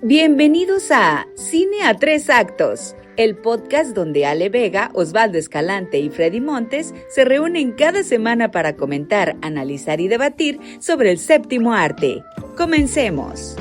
Bienvenidos a Cine a Tres Actos, el podcast donde Ale Vega, Osvaldo Escalante y Freddy Montes se reúnen cada semana para comentar, analizar y debatir sobre el séptimo arte. ¡Comencemos!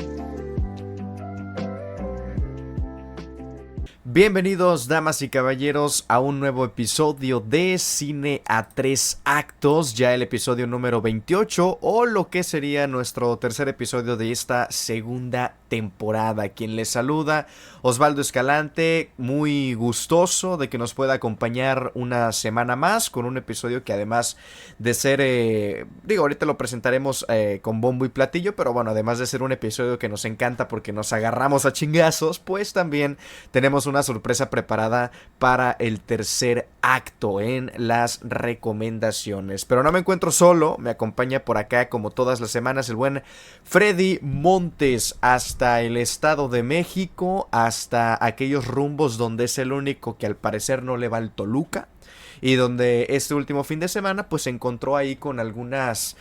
Bienvenidos, damas y caballeros, a un nuevo episodio de Cine a Tres Actos, ya el episodio número 28, o lo que sería nuestro tercer episodio de esta segunda temporada. Quien les saluda, Osvaldo Escalante, muy gustoso de que nos pueda acompañar una semana más con un episodio que, además de ser, ahorita lo presentaremos con bombo y platillo, pero bueno, además de ser un episodio que nos encanta porque nos agarramos a chingazos, pues también tenemos una sorpresa preparada para el tercer acto en las recomendaciones. Pero no me encuentro solo, me acompaña por acá como todas las semanas el buen Freddy Montes, hasta el Estado de México, hasta aquellos rumbos donde es el único que al parecer no le va al Toluca, y donde este último fin de semana pues se encontró ahí con algunas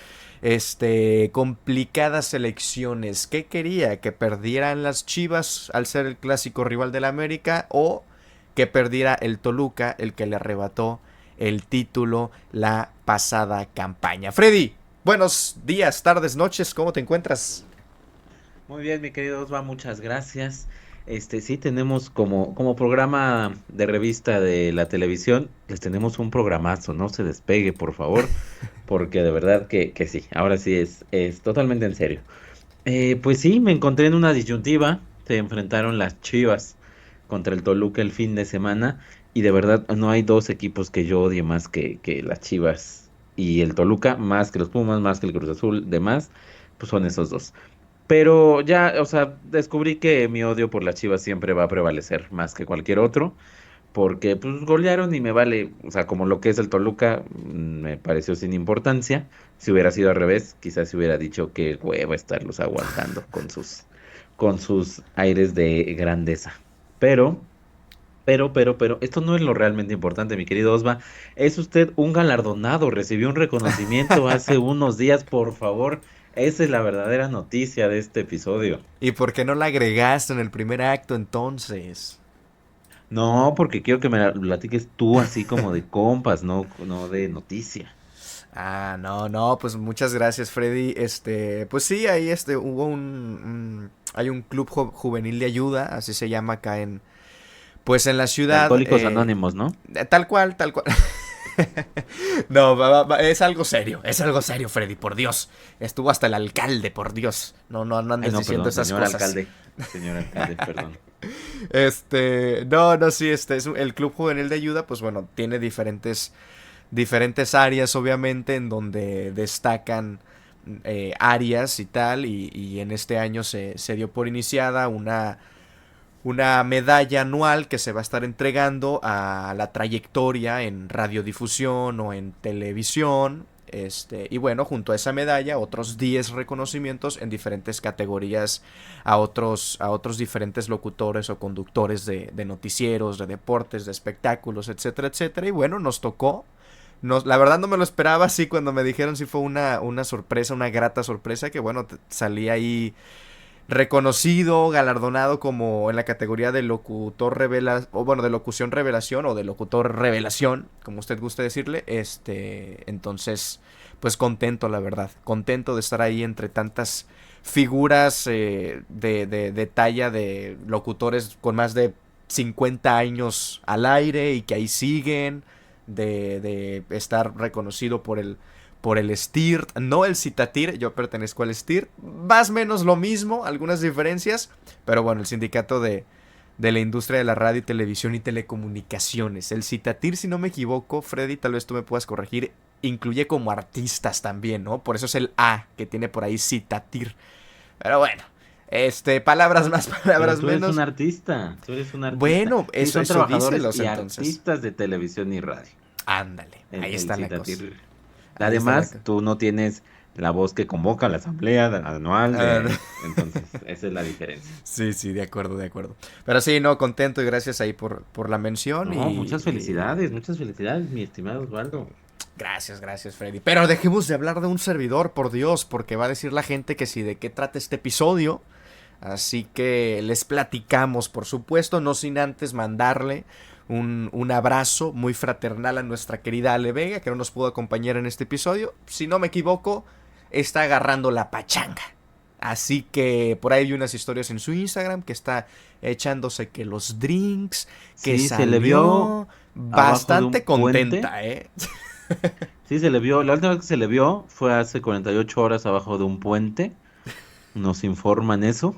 complicadas elecciones. ¿Qué quería? ¿Que perdieran las Chivas al ser el clásico rival del América, o que perdiera el Toluca, el que le arrebató el título la pasada campaña? Freddy, buenos días, tardes, noches, ¿cómo te encuentras? Muy bien, mi querido Osva, muchas gracias. Sí tenemos como programa de revista de la televisión, les tenemos un programazo, no se despegue, por favor, porque de verdad que sí, ahora sí es totalmente en serio. Pues sí, me encontré en una disyuntiva, se enfrentaron las Chivas contra el Toluca el fin de semana, y de verdad no hay dos equipos que yo odie más que las Chivas y el Toluca, más que los Pumas, más que el Cruz Azul, demás, pues son esos dos. Pero ya, o sea, descubrí que mi odio por las Chivas siempre va a prevalecer más que cualquier otro, porque pues golearon y me vale, o sea, como lo que es el Toluca, me pareció sin importancia. Si hubiera sido al revés, quizás se hubiera dicho que hueva estarlos aguantando con sus aires de grandeza. Pero, pero, esto no es lo realmente importante, mi querido Osva. Es usted un galardonado, recibió un reconocimiento hace unos días, por favor. Esa es la verdadera noticia de este episodio. ¿Y por qué no la agregaste en el primer acto entonces? No, porque quiero que me la platiques tú así como de compas, no de noticia. Ah, no, pues muchas gracias, Freddy. Pues sí, ahí hubo hay un club juvenil de ayuda, así se llama acá pues en la De ciudad, Alcohólicos Anónimos, ¿no? tal cual, tal cual. No, es algo serio, Freddy, por Dios. Estuvo hasta el alcalde, por Dios. No Ay, andes no, diciendo perdón, esas cosas. señor alcalde, perdón. No, sí, el club juvenil de ayuda, pues bueno, tiene diferentes áreas, obviamente, en donde destacan áreas y tal, y en este año se dio por iniciada una medalla anual que se va a estar entregando a la trayectoria en radiodifusión o en televisión. Y bueno, junto a esa medalla, otros 10 reconocimientos en diferentes categorías a otros diferentes locutores o conductores de noticieros, de deportes, de espectáculos, etcétera, etcétera. Y bueno, nos tocó. La verdad no me lo esperaba así cuando me dijeron, si fue una sorpresa, una grata sorpresa, que bueno, salí ahí reconocido, galardonado como en la categoría de locutor revela, o bueno, de locución revelación o de locutor revelación, como usted guste decirle. Entonces, pues contento, la verdad, contento de estar ahí entre tantas figuras de talla de locutores con más de 50 años al aire y que ahí siguen, de estar reconocido por el STIRT, no el Citatir, yo pertenezco al STIRT, más o menos lo mismo, algunas diferencias, pero bueno, el sindicato de la industria de la radio y televisión y telecomunicaciones. El Citatir, si no me equivoco, Freddy, tal vez tú me puedas corregir, incluye como artistas también, ¿no? Por eso es el A que tiene por ahí Citatir. Pero bueno, palabras más, Pero palabras tú eres un menos. artista, tú eres un artista. Bueno, Sí, son eso trabajadores dícelos y entonces. artistas de televisión y radio. Ándale, ahí El está la cosa. Citatir. Ahí está la Además, cosa. tú no tienes la voz que convoca la asamblea anual Entonces, esa es la diferencia. Sí, sí, de acuerdo, de acuerdo. Pero sí, no, contento y gracias ahí por la mención No, y muchas felicidades, mi estimado Osvaldo. gracias, Freddy. Pero dejemos de hablar de un servidor, por Dios, porque va a decir la gente que si de qué trata este episodio. Así que les platicamos, por supuesto, no sin antes mandarle un abrazo muy fraternal a nuestra querida Ale Vega, que no nos pudo acompañar en este episodio. Si no me equivoco, está agarrando la pachanga. Así que por ahí hay unas historias en su Instagram que está echándose que los drinks, que Sí, se salió le vio bastante abajo de un puente. contenta, ¿eh? Sí, se le vio. La última vez que se le vio fue hace 48 horas abajo de un puente. Nos informan eso.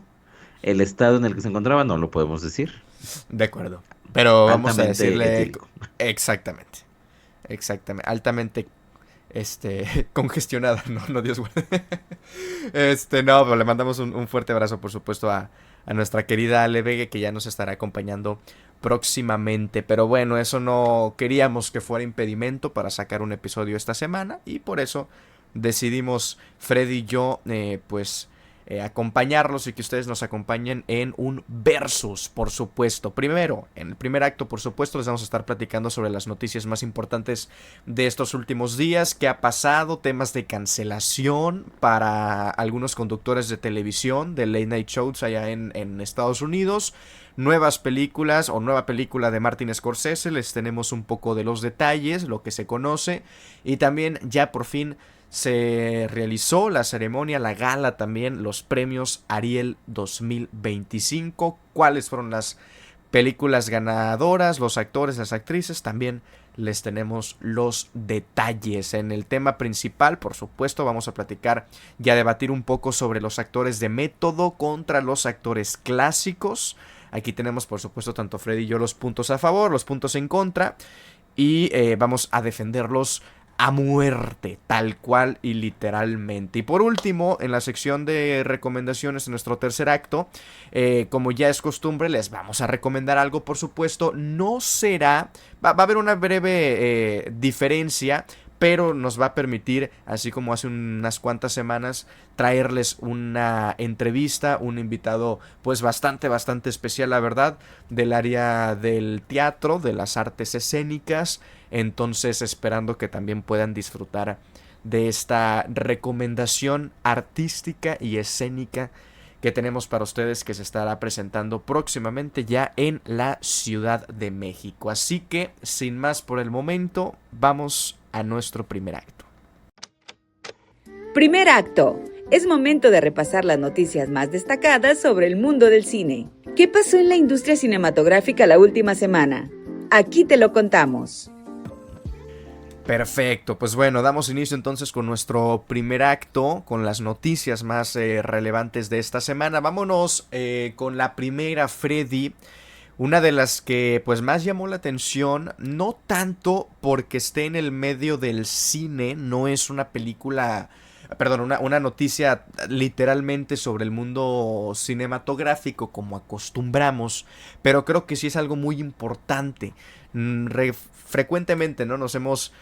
El estado en el que se encontraba no lo podemos decir. De acuerdo. Pero vamos a Altamente decirle etílico. exactamente. Exactamente. Altamente congestionada. No, no, Dios guarde. No, pero le mandamos un fuerte abrazo, por supuesto, a nuestra querida Ale Vega, que ya nos estará acompañando próximamente. Pero bueno, eso no queríamos que fuera impedimento para sacar un episodio esta semana. Y por eso decidimos, Freddy y yo, acompañarlos y que ustedes nos acompañen en un versus, por supuesto. Primero, en el primer acto, por supuesto, les vamos a estar platicando sobre las noticias más importantes de estos últimos días, qué ha pasado, temas de cancelación para algunos conductores de televisión, de late night shows allá en Estados Unidos, nuevas películas o nueva película de Martin Scorsese, les tenemos un poco de los detalles, lo que se conoce, y también ya por fin se realizó la ceremonia, la gala también, los premios Ariel 2025. ¿Cuáles fueron las películas ganadoras, los actores, las actrices? También les tenemos los detalles. En el tema principal, por supuesto, vamos a platicar y a debatir un poco sobre los actores de método contra los actores clásicos. Aquí tenemos, por supuesto, tanto Freddy y yo los puntos a favor, los puntos en contra. Y vamos a defenderlos a muerte, tal cual y literalmente. Y por último, en la sección de recomendaciones de nuestro tercer acto, como ya es costumbre, les vamos a recomendar algo, por supuesto. No será, va a haber una breve diferencia, pero nos va a permitir, así como hace unas cuantas semanas, traerles una entrevista, un invitado pues bastante especial, la verdad, del área del teatro, de las artes escénicas. Entonces, esperando que también puedan disfrutar de esta recomendación artística y escénica que tenemos para ustedes, que se estará presentando próximamente ya en la Ciudad de México. Así que, sin más por el momento, vamos a nuestro primer acto. Primer acto. Es momento de repasar las noticias más destacadas sobre el mundo del cine. ¿Qué pasó en la industria cinematográfica la última semana? Aquí te lo contamos. Perfecto, pues bueno, damos inicio entonces con nuestro primer acto, con las noticias más relevantes de esta semana. Vámonos con la primera, Freddy. Una de las que pues más llamó la atención, no tanto porque esté en el medio del cine, no es una película, perdón, una noticia literalmente sobre el mundo cinematográfico como acostumbramos, pero creo que sí es algo muy importante. Frecuentemente, ¿no? Hemos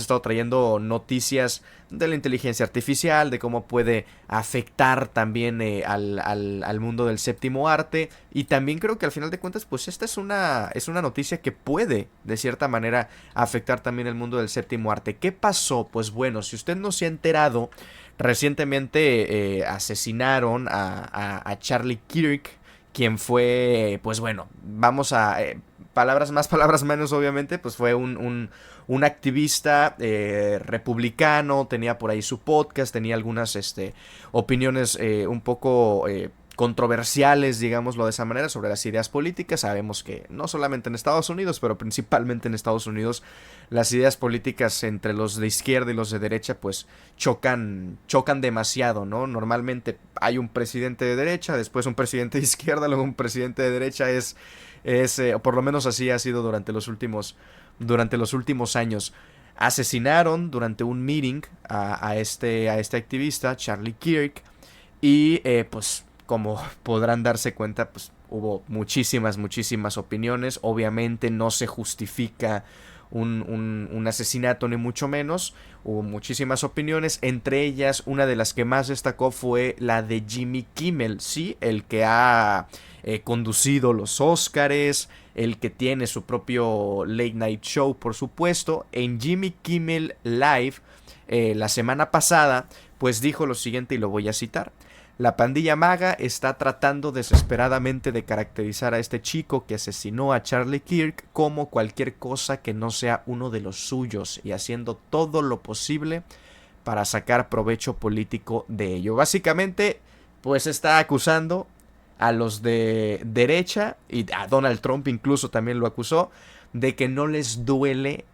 estado trayendo noticias de la inteligencia artificial, de cómo puede afectar también al mundo del séptimo arte, y también creo que al final de cuentas pues esta es una noticia que puede de cierta manera afectar también el mundo del séptimo arte. ¿Qué pasó? Pues bueno, si usted no se ha enterado, recientemente asesinaron a Charlie Kirk, quien fue, pues bueno, vamos a... palabras más, palabras menos, obviamente, pues fue un activista republicano, tenía por ahí su podcast, tenía algunas opiniones un poco controversiales, digámoslo de esa manera, sobre las ideas políticas. Sabemos que no solamente en Estados Unidos, pero principalmente en Estados Unidos, las ideas políticas entre los de izquierda y los de derecha pues chocan demasiado, ¿no? Normalmente hay un presidente de derecha, después un presidente de izquierda, luego un presidente de derecha, por lo menos así ha sido durante los últimos años. Asesinaron durante un meeting a este activista, Charlie Kirk, y pues como podrán darse cuenta, pues hubo muchísimas opiniones. Obviamente no se justifica un asesinato, ni mucho menos. Hubo muchísimas opiniones, entre ellas una de las que más destacó fue la de Jimmy Kimmel, ¿sí? El que ha conducido los Óscares, el que tiene su propio late night show, por supuesto. En Jimmy Kimmel Live, la semana pasada, pues dijo lo siguiente, y lo voy a citar: La pandilla MAGA está tratando desesperadamente de caracterizar a este chico que asesinó a Charlie Kirk como cualquier cosa que no sea uno de los suyos y haciendo todo lo posible para sacar provecho político de ello. Básicamente, pues está acusando a los de derecha, y a Donald Trump incluso también lo acusó, de que no les duele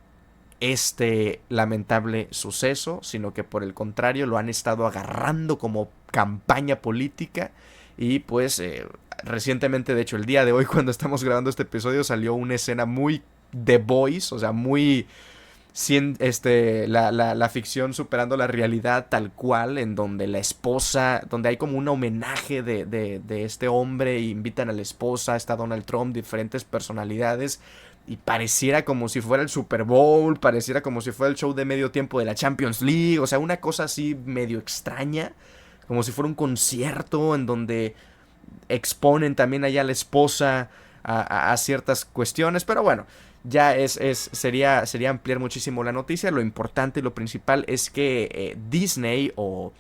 este lamentable suceso, sino que por el contrario lo han estado agarrando como campaña política. Y pues recientemente, de hecho el día de hoy cuando estamos grabando este episodio, salió una escena muy The Voice, o sea, muy la ficción superando la realidad tal cual, en donde la esposa, donde hay como un homenaje de este hombre, y invitan a la esposa, está Donald Trump, diferentes personalidades, y pareciera como si fuera el Super Bowl, pareciera como si fuera el show de medio tiempo de la Champions League, o sea, una cosa así medio extraña, como si fuera un concierto en donde exponen también allá a la esposa a ciertas cuestiones, pero bueno, ya sería ampliar muchísimo la noticia. Lo importante y lo principal es que Disney, o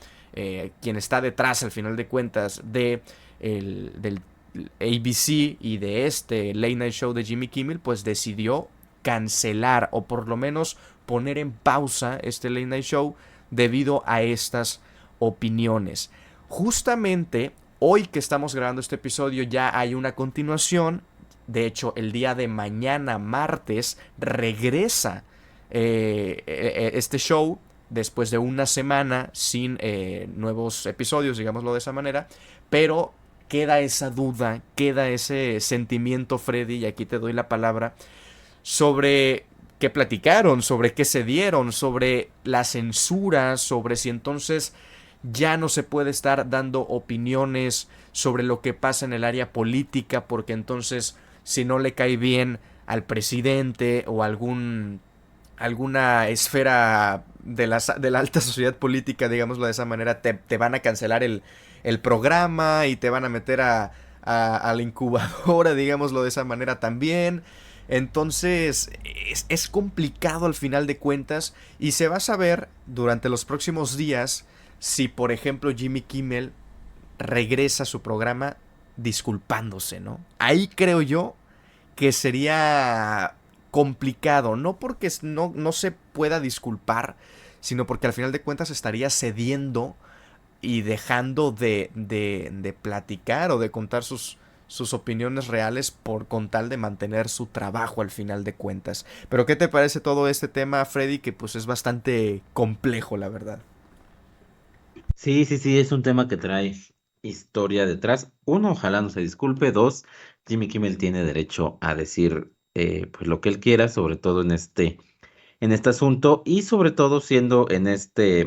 quien está detrás al final de cuentas del ABC y de este Late Night Show de Jimmy Kimmel, pues decidió cancelar o por lo menos poner en pausa este Late Night Show debido a estas opiniones. Justamente hoy que estamos grabando este episodio ya hay una continuación. De hecho, el día de mañana, martes, regresa este show después de una semana sin nuevos episodios, digámoslo de esa manera. Pero queda esa duda, queda ese sentimiento, Freddy, y aquí te doy la palabra, sobre qué platicaron, sobre qué se dieron, sobre la censura, sobre si entonces ya no se puede estar dando opiniones sobre lo que pasa en el área política, porque entonces si no le cae bien al presidente o alguna esfera de la alta sociedad política, digámoslo de esa manera, te van a cancelar el programa y te van a meter a la incubadora, digámoslo de esa manera también. Entonces es complicado al final de cuentas, y se va a saber durante los próximos días si, por ejemplo, Jimmy Kimmel regresa a su programa disculpándose, ¿no? Ahí creo yo que sería complicado, no porque no se pueda disculpar, sino porque al final de cuentas estaría cediendo y dejando de platicar o de contar sus opiniones reales con tal de mantener su trabajo al final de cuentas. Pero ¿qué te parece todo este tema, Freddy? Que pues es bastante complejo, la verdad. Sí, sí, sí, es un tema que trae historia detrás. Uno, ojalá no se disculpe. Dos, Jimmy Kimmel tiene derecho a decir pues lo que él quiera, sobre todo en este asunto, y sobre todo siendo en este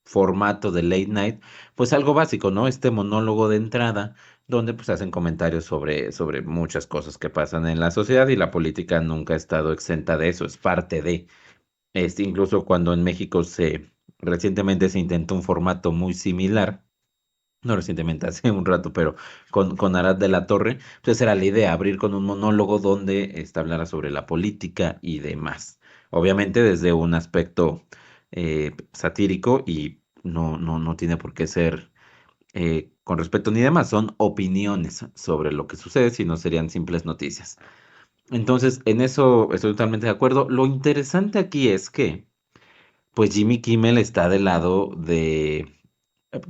formato de late night, pues algo básico, ¿no? Este monólogo de entrada, donde pues hacen comentarios sobre muchas cosas que pasan en la sociedad, y la política nunca ha estado exenta de eso, es parte de. Incluso cuando en México recientemente se intentó un formato muy similar, no recientemente, hace un rato, pero con Arad de la Torre, pues esa era la idea, abrir con un monólogo donde hablara sobre la política y demás. Obviamente desde un aspecto satírico, y no tiene por qué ser con respeto ni demás, son opiniones sobre lo que sucede, si no serían simples noticias. Entonces, en eso estoy totalmente de acuerdo. Lo interesante aquí es que pues Jimmy Kimmel está del lado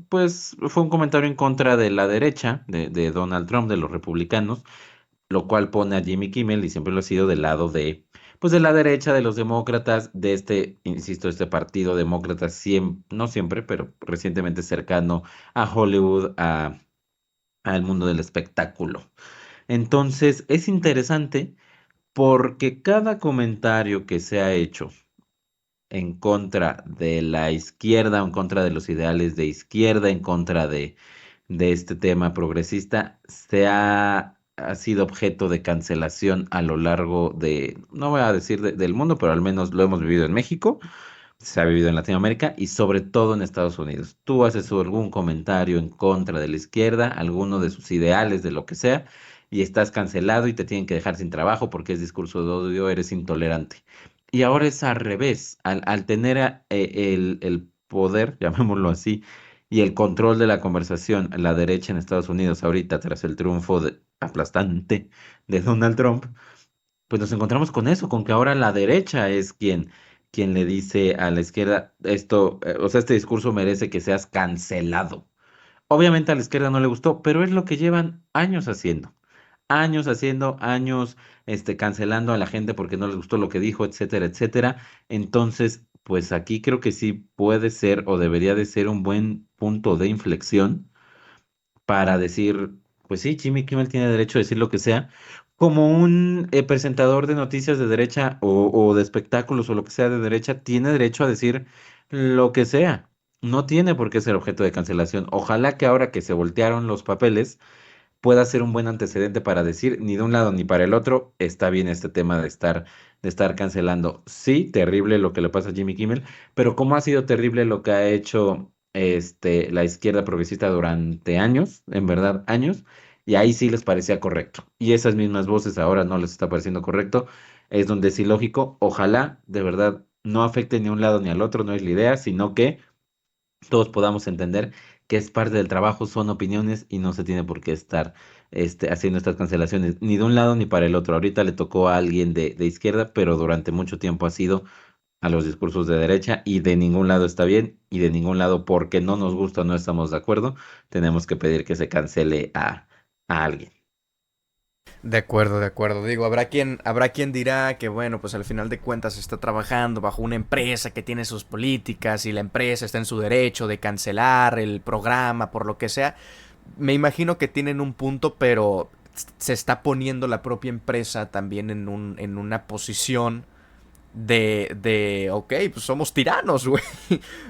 pues fue un comentario en contra de la derecha, de Donald Trump, de los republicanos, lo cual pone a Jimmy Kimmel, y siempre lo ha sido, del lado pues de la derecha, de los demócratas, de insisto, este partido demócrata, no siempre, pero recientemente cercano a Hollywood, al mundo del espectáculo. Entonces, es interesante porque cada comentario que se ha hecho en contra de la izquierda, en contra de los ideales de izquierda, en contra de este tema progresista, ha sido objeto de cancelación a lo largo no voy a decir del mundo, pero al menos lo hemos vivido en México, se ha vivido en Latinoamérica y sobre todo en Estados Unidos. Tú haces algún comentario en contra de la izquierda, alguno de sus ideales, de lo que sea, y estás cancelado y te tienen que dejar sin trabajo porque es discurso de odio, eres intolerante. Y ahora es al revés, al tener el poder, llamémoslo así, y el control de la conversación, la derecha en Estados Unidos ahorita, tras el triunfo aplastante de Donald Trump, pues nos encontramos con eso, con que ahora la derecha es quien le dice a la izquierda, esto, o sea, este discurso merece que seas cancelado. Obviamente a la izquierda no le gustó, pero es lo que llevan años haciendo, años cancelando a la gente porque no les gustó lo que dijo, etcétera, etcétera. Entonces, pues aquí creo que sí puede ser o debería de ser un buen punto de inflexión para decir, pues sí, Jimmy Kimmel tiene derecho a decir lo que sea, como un presentador de noticias de derecha o de espectáculos o lo que sea de derecha, tiene derecho a decir lo que sea. No tiene por qué ser objeto de cancelación. Ojalá que ahora que se voltearon los papeles pueda ser un buen antecedente para decir ni de un lado ni para el otro está bien este tema de estar cancelando. Sí, terrible lo que le pasa a Jimmy Kimmel, pero cómo ha sido terrible lo que ha hecho la izquierda progresista durante años, en verdad, años, y ahí sí les parecía correcto. Y esas mismas voces ahora no les está pareciendo correcto. Es donde es ilógico. Ojalá, de verdad, no afecte ni a un lado ni al otro, no es la idea, sino que todos podamos entender que es parte del trabajo, son opiniones y no se tiene por qué estar haciendo estas cancelaciones ni de un lado ni para el otro. Ahorita le tocó a alguien de izquierda, pero durante mucho tiempo ha sido a los discursos de derecha y de ningún lado está bien y de ningún lado porque no nos gusta o no estamos de acuerdo, tenemos que pedir que se cancele a alguien. De acuerdo, de acuerdo. Digo, habrá quien dirá que, bueno, pues al final de cuentas está trabajando bajo una empresa que tiene sus políticas y la empresa está en su derecho de cancelar el programa por lo que sea. Me imagino que tienen un punto, pero se está poniendo la propia empresa también en una posición ok, pues somos tiranos, güey.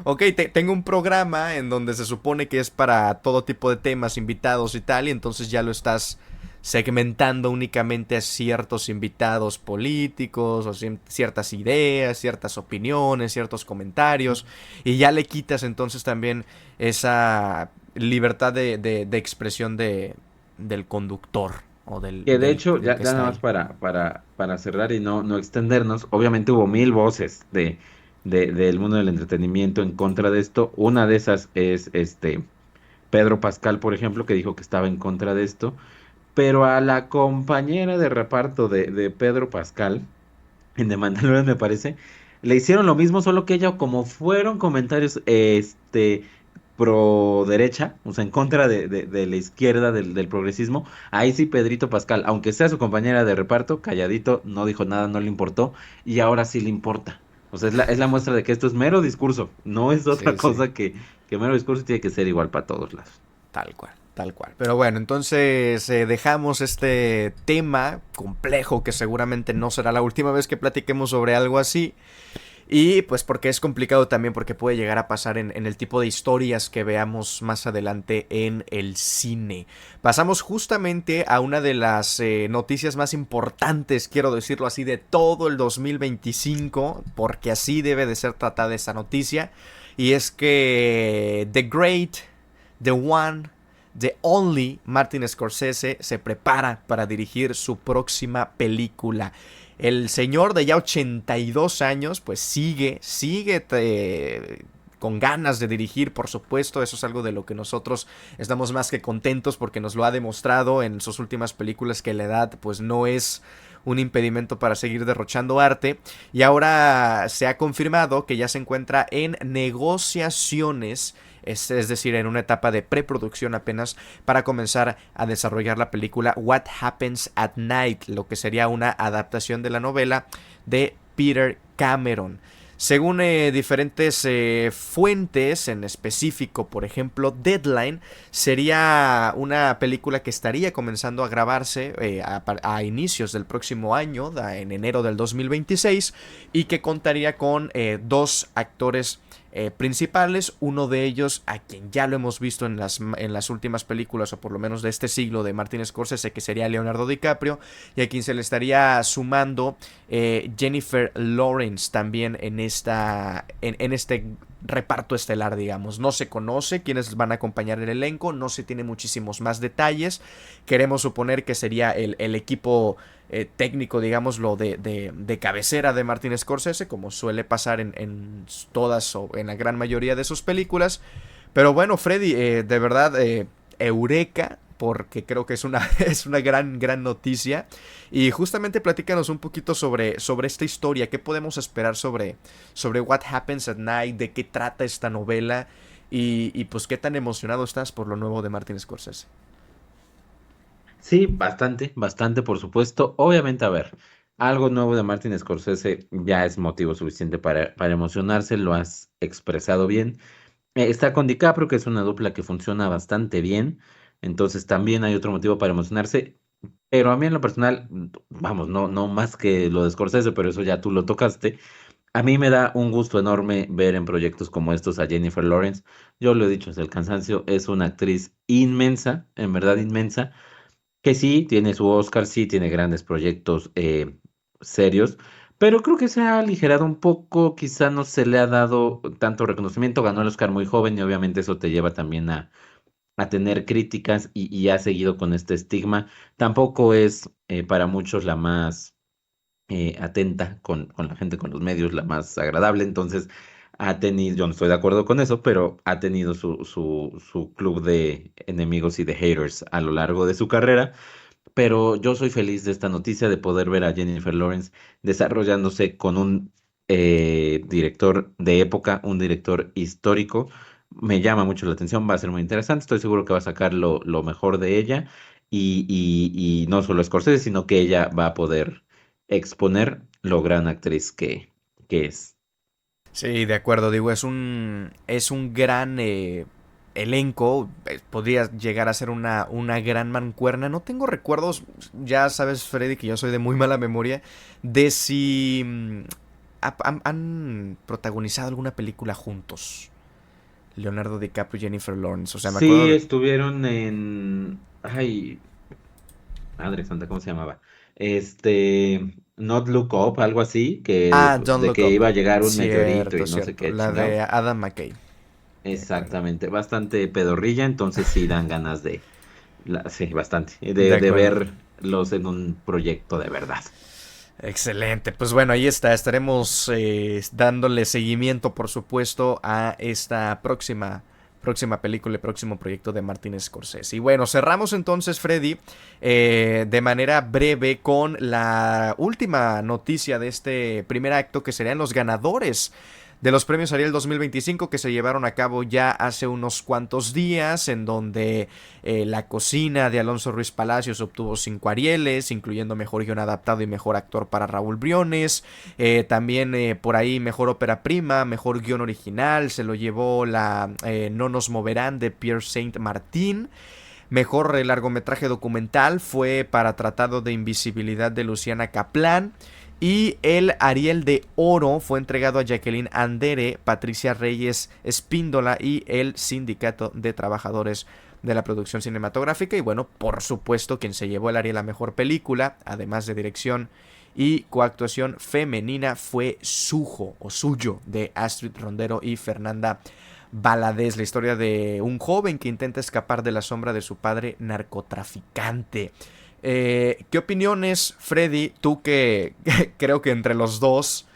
Ok, tengo un programa en donde se supone que es para todo tipo de temas, invitados y tal, y entonces ya lo estás segmentando únicamente a ciertos invitados políticos, o ciertas ideas, ciertas opiniones, ciertos comentarios, y ya le quitas entonces también esa libertad de expresión del conductor o Que de del, hecho, del ya, que ya está nada más ahí. para cerrar y no extendernos, obviamente hubo mil voces del mundo del entretenimiento en contra de esto. Una de esas es Pedro Pascal, por ejemplo, que dijo que estaba en contra de esto. Pero a la compañera de reparto de Pedro Pascal, en The Mandalorian me parece, le hicieron lo mismo, solo que ella, como fueron comentarios pro derecha, o sea, en contra de la izquierda, del progresismo, ahí sí Pedrito Pascal, aunque sea su compañera de reparto, calladito, no dijo nada, no le importó, y ahora sí le importa. O sea, es la muestra de que esto es mero discurso, no es otra Sí, sí. cosa que mero discurso y tiene que ser igual para todos lados. Tal cual, tal cual. Pero bueno, entonces dejamos este tema complejo que seguramente no será la última vez que platiquemos sobre algo así. Y pues porque es complicado también porque puede llegar a pasar en el tipo de historias que veamos más adelante en el cine. Pasamos justamente a una de las noticias más importantes, quiero decirlo así, de todo el 2025, porque así debe de ser tratada esta noticia. Y es que The Great, The One, The Only, Martin Scorsese se prepara para dirigir su próxima película. El señor de ya 82 años, pues sigue con ganas de dirigir, por supuesto. Eso es algo de lo que nosotros estamos más que contentos porque nos lo ha demostrado en sus últimas películas que la edad pues no es un impedimento para seguir derrochando arte. Y ahora se ha confirmado que ya se encuentra en negociaciones, es decir, en una etapa de preproducción apenas, para comenzar a desarrollar la película What Happens at Night, lo que sería una adaptación de la novela de Peter Cameron. Según diferentes fuentes, en específico, por ejemplo, Deadline, sería una película que estaría comenzando a grabarse a inicios del próximo año, en enero del 2026, y que contaría con dos actores principales, uno de ellos a quien ya lo hemos visto en las últimas películas, o por lo menos de este siglo, de Martin Scorsese, que sería Leonardo DiCaprio, y a quien se le estaría sumando Jennifer Lawrence también en este reparto estelar, digamos. No se conoce quiénes van a acompañar el elenco, no se tiene muchísimos más detalles. Queremos suponer que sería el equipo técnico, digámoslo, de cabecera de Martin Scorsese, como suele pasar en todas o en la gran mayoría de sus películas. Pero bueno, Freddy, de verdad, eureka, porque creo que es una, es una gran, gran noticia. Y justamente platícanos un poquito sobre esta historia, qué podemos esperar sobre What Happens at Night, de qué trata esta novela y pues qué tan emocionado estás por lo nuevo de Martin Scorsese. Sí, bastante, bastante, por supuesto. Obviamente, a ver, algo nuevo de Martin Scorsese ya es motivo suficiente para emocionarse, lo has expresado bien. Está con DiCaprio, que es una dupla que funciona bastante bien, entonces también hay otro motivo para emocionarse, pero a mí en lo personal, vamos, no más que lo de Scorsese, pero eso ya tú lo tocaste. A mí me da un gusto enorme ver en proyectos como estos a Jennifer Lawrence. Yo lo he dicho hasta el cansancio, es una actriz inmensa, en verdad inmensa, que sí tiene su Oscar, sí tiene grandes proyectos serios, pero creo que se ha aligerado un poco, quizá no se le ha dado tanto reconocimiento, ganó el Oscar muy joven y obviamente eso te lleva también a tener críticas y ha seguido con este estigma. Tampoco es para muchos la más atenta con la gente, con los medios, la más agradable. Entonces, ha tenido, yo no estoy de acuerdo con eso, pero ha tenido su club de enemigos y de haters a lo largo de su carrera. Pero yo soy feliz de esta noticia de poder ver a Jennifer Lawrence desarrollándose con un director de época, un director histórico. Me llama mucho la atención, va a ser muy interesante. Estoy seguro que va a sacar lo mejor de ella y no solo Scorsese, sino que ella va a poder exponer lo gran actriz que es. Sí, de acuerdo, digo, es un gran elenco, podría llegar a ser una gran mancuerna. No tengo recuerdos, ya sabes, Freddy, que yo soy de muy mala memoria, de si han protagonizado alguna película juntos. Leonardo DiCaprio y Jennifer Lawrence, o sea, me Sí, acuerdo. estuvieron en... Ay, madre santa, ¿cómo se llamaba? Not Look Up, algo así, Ah, Don't de Look que Up. iba a llegar un meteorito Cierto, y no sé cierto, qué la de chingados. Adam McKay. De acuerdo. Exactamente, bastante pedorrilla, entonces sí dan ganas sí, bastante, De de acuerdo. verlos en un proyecto de verdad. Excelente, pues bueno, ahí está, estaremos dándole seguimiento, por supuesto, a esta próxima película, el próximo proyecto de Martin Scorsese. Y bueno, cerramos entonces, Freddy, de manera breve con la última noticia de este primer acto, que serían los ganadores de los premios Ariel 2025 que se llevaron a cabo ya hace unos cuantos días, en donde La Cocina de Alonso Ruiz Palacios obtuvo 5 Arieles, incluyendo Mejor Guión Adaptado y Mejor Actor para Raúl Briones. También por ahí Mejor Ópera Prima, Mejor Guión Original, se lo llevó la No Nos Moverán de Pierre Saint Martin. Mejor largometraje documental fue para Tratado de Invisibilidad de Luciana Kaplan. Y el Ariel de Oro fue entregado a Jacqueline Andere, Patricia Reyes Espíndola y el Sindicato de Trabajadores de la Producción Cinematográfica. Y bueno, por supuesto, quien se llevó el Ariel a Mejor Película, además de dirección y coactuación femenina, fue Sujo o Suyo de Astrid Rondero y Fernanda Valadez, la historia de un joven que intenta escapar de la sombra de su padre narcotraficante. ¿Qué opiniones, Freddy? Tú que creo que entre los dos,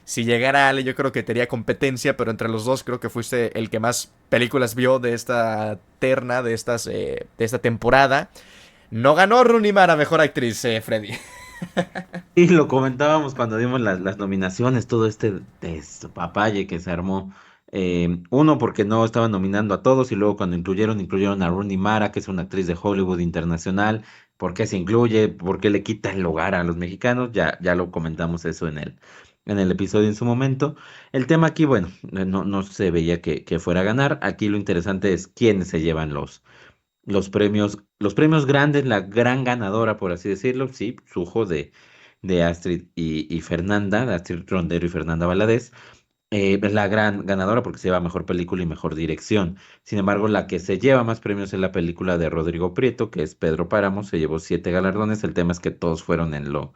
si llegara Ale, yo creo que tenía competencia, pero entre los dos creo que fuiste el que más películas vio de esta terna, de esta temporada. No ganó Rooney Mara mejor actriz, Freddy. Y lo comentábamos cuando dimos las nominaciones, todo este despapalle que se armó. Uno, porque no estaban nominando a todos, y luego cuando incluyeron a Rooney Mara, que es una actriz de Hollywood internacional. ¿Por qué se incluye? ¿Por qué le quita el lugar a los mexicanos? Ya lo comentamos eso en el episodio en su momento. El tema aquí, bueno, no se veía que fuera a ganar. Aquí lo interesante es quiénes se llevan los premios grandes, la gran ganadora, por así decirlo, sí, Sujo de Astrid y Fernanda, de Astrid Rondero y Fernanda Valadez, es la gran ganadora porque se lleva mejor película y mejor dirección. Sin embargo, la que se lleva más premios es la película de Rodrigo Prieto, que es Pedro Páramo, se llevó 7 galardones. El tema es que todos fueron en lo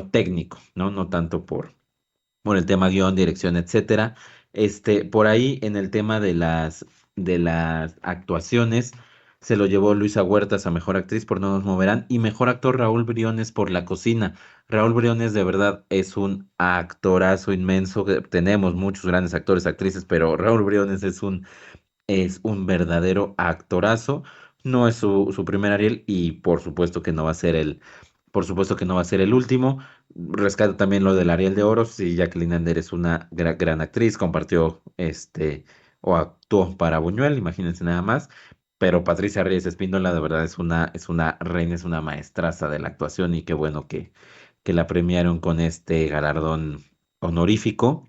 técnico, ¿no? No tanto por el tema guión, dirección, etcétera. Por ahí, en el tema de las actuaciones, se lo llevó Luisa Huertas a Mejor Actriz por No Nos Moverán y Mejor Actor Raúl Briones por La Cocina. Raúl Briones de verdad es un actorazo inmenso. Tenemos muchos grandes actores, actrices, pero Raúl Briones es un es un verdadero actorazo. No es su primer Ariel y por supuesto que no va a ser el último. Rescato también lo del Ariel de Oro. Sí, Jacqueline Ander es una gran actriz, compartió o actuó para Buñuel, imagínense nada más. Pero Patricia Reyes Espíndola de verdad es una reina, es una maestraza de la actuación y qué bueno que la premiaron con este galardón honorífico.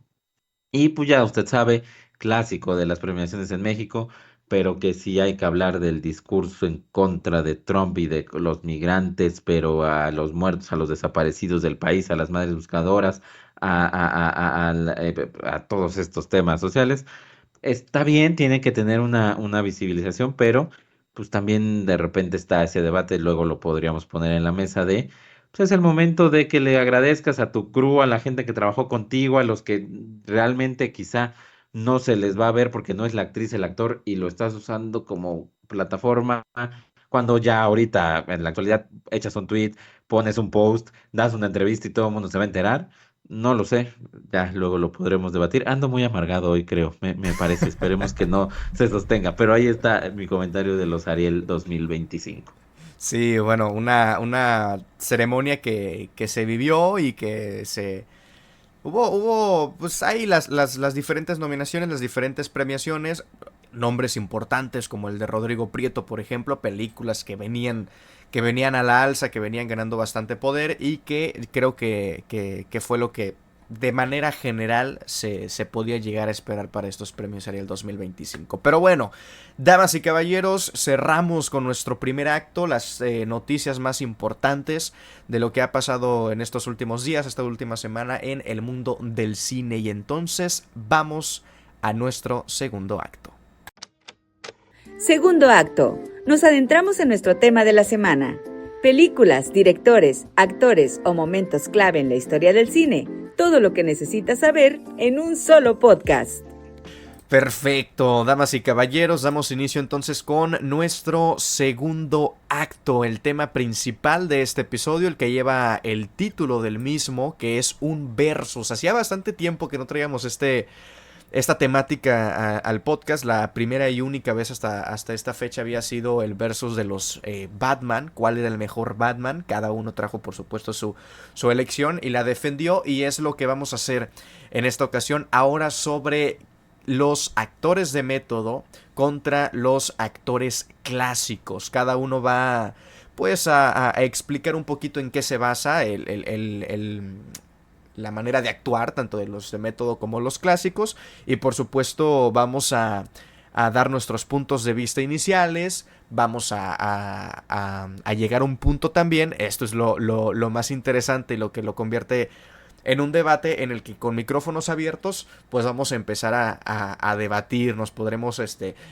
Y pues ya usted sabe, clásico de las premiaciones en México, pero que sí hay que hablar del discurso en contra de Trump y de los migrantes, pero a los muertos, a los desaparecidos del país, a las madres buscadoras, a todos estos temas sociales. Está bien, tiene que tener una visibilización, pero pues también de repente está ese debate, luego lo podríamos poner en la mesa pues es el momento de que le agradezcas a tu crew, a la gente que trabajó contigo, a los que realmente quizá no se les va a ver porque no es la actriz, el actor, y lo estás usando como plataforma, cuando ya ahorita, en la actualidad, echas un tweet, pones un post, das una entrevista y todo el mundo se va a enterar. No lo sé, ya luego lo podremos debatir. Ando muy amargado hoy, creo, me parece. Esperemos que no se sostenga. Pero ahí está mi comentario de los Ariel 2025. Sí, bueno, una ceremonia que se vivió y que se... pues ahí las diferentes nominaciones, las diferentes premiaciones, nombres importantes como el de Rodrigo Prieto, por ejemplo, películas que venían a la alza, que venían ganando bastante poder y que creo que fue lo que de manera general se podía llegar a esperar para estos premios Ariel 2025. Pero bueno, damas y caballeros, cerramos con nuestro primer acto, las noticias más importantes de lo que ha pasado en estos últimos días, esta última semana en el mundo del cine. Y entonces vamos a nuestro segundo acto. Segundo acto. Nos adentramos en nuestro tema de la semana. Películas, directores, actores o momentos clave en la historia del cine. Todo lo que necesitas saber en un solo podcast. Perfecto, damas y caballeros, damos inicio entonces con nuestro segundo acto, el tema principal de este episodio, el que lleva el título del mismo, que es un versus. Hacía bastante tiempo que no traíamos esta temática al podcast. La primera y única vez hasta esta fecha había sido el versus de los Batman, cuál era el mejor Batman. Cada uno trajo por supuesto su elección y la defendió, y es lo que vamos a hacer en esta ocasión ahora sobre los actores de método contra los actores clásicos. Cada uno va pues a explicar un poquito en qué se basa la manera de actuar tanto de los de método como los clásicos, y por supuesto vamos a dar nuestros puntos de vista iniciales, vamos a llegar a un punto también, esto es lo más interesante y lo que lo convierte en un debate en el que con micrófonos abiertos pues vamos a empezar a debatir, nos podremos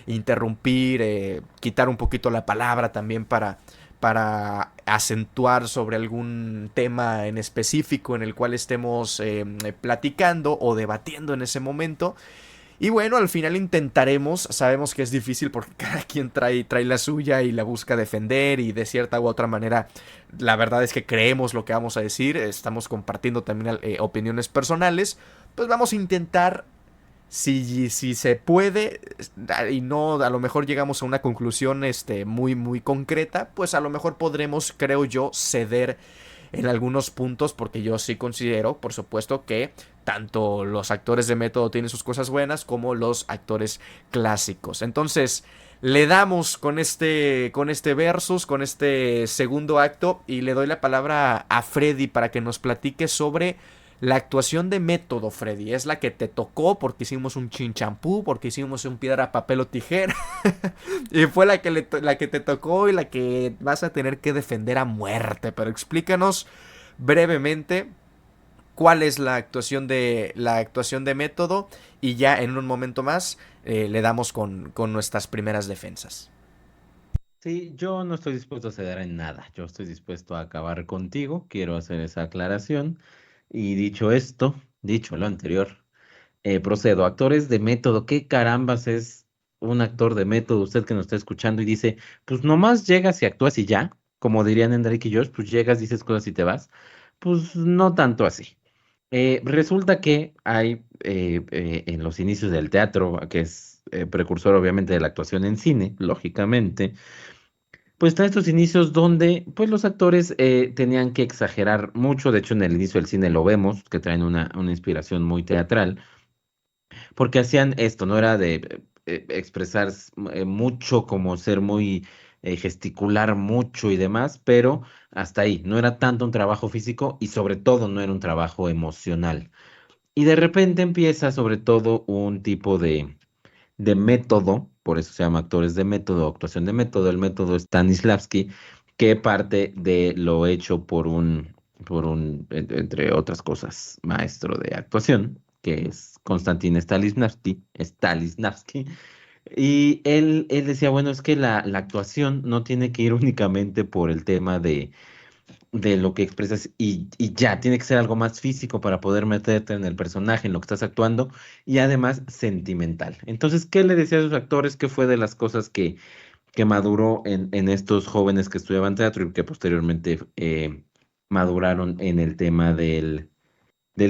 interrumpir, quitar un poquito la palabra también para acentuar sobre algún tema en específico en el cual estemos platicando o debatiendo en ese momento. Y bueno, al final intentaremos, sabemos que es difícil porque cada quien trae la suya y la busca defender, y de cierta u otra manera la verdad es que creemos lo que vamos a decir, estamos compartiendo también opiniones personales, pues vamos a intentar, si se puede, y no a lo mejor llegamos a una conclusión muy concreta, pues a lo mejor podremos, creo yo, ceder en algunos puntos, porque yo sí considero, por supuesto, que tanto los actores de método tienen sus cosas buenas como los actores clásicos. Entonces, le damos con este versus, con este segundo acto, y le doy la palabra a Freddy para que nos platique sobre la actuación de método. Freddy, es la que te tocó porque hicimos un chinchampú, porque hicimos un piedra, papel o tijera. Y fue la que te tocó y la que vas a tener que defender a muerte. Pero explícanos brevemente cuál es la actuación de método, y ya en un momento más le damos con nuestras primeras defensas. Sí, yo no estoy dispuesto a ceder en nada. Yo estoy dispuesto a acabar contigo. Quiero hacer esa aclaración. Y dicho lo anterior, procedo. Actores de método. ¿Qué carambas es un actor de método? Usted que nos está escuchando y dice, pues nomás llegas y actúas y ya. Como dirían Enrique y George, pues llegas, dices cosas y te vas. Pues no tanto así. Resulta que hay en los inicios del teatro, que es precursor obviamente de la actuación en cine, lógicamente, pues está estos inicios donde pues los actores tenían que exagerar mucho. De hecho en el inicio del cine lo vemos, que traen una inspiración muy teatral, porque hacían esto, no era de expresar mucho, como ser muy, gesticular mucho y demás, pero hasta ahí, no era tanto un trabajo físico y sobre todo no era un trabajo emocional. Y de repente empieza sobre todo un tipo de método, por eso se llama actores de método, actuación de método, el método Stanislavski, que parte de lo hecho entre otras cosas, maestro de actuación, que es Konstantin Stanislavski. Y él decía, bueno, es que la actuación no tiene que ir únicamente por el tema de lo que expresas y ya, tiene que ser algo más físico para poder meterte en el personaje, en lo que estás actuando y además sentimental. Entonces, ¿qué le decía a sus actores? ¿Qué fue de las cosas que maduró en estos jóvenes que estudiaban teatro y que posteriormente maduraron en el tema del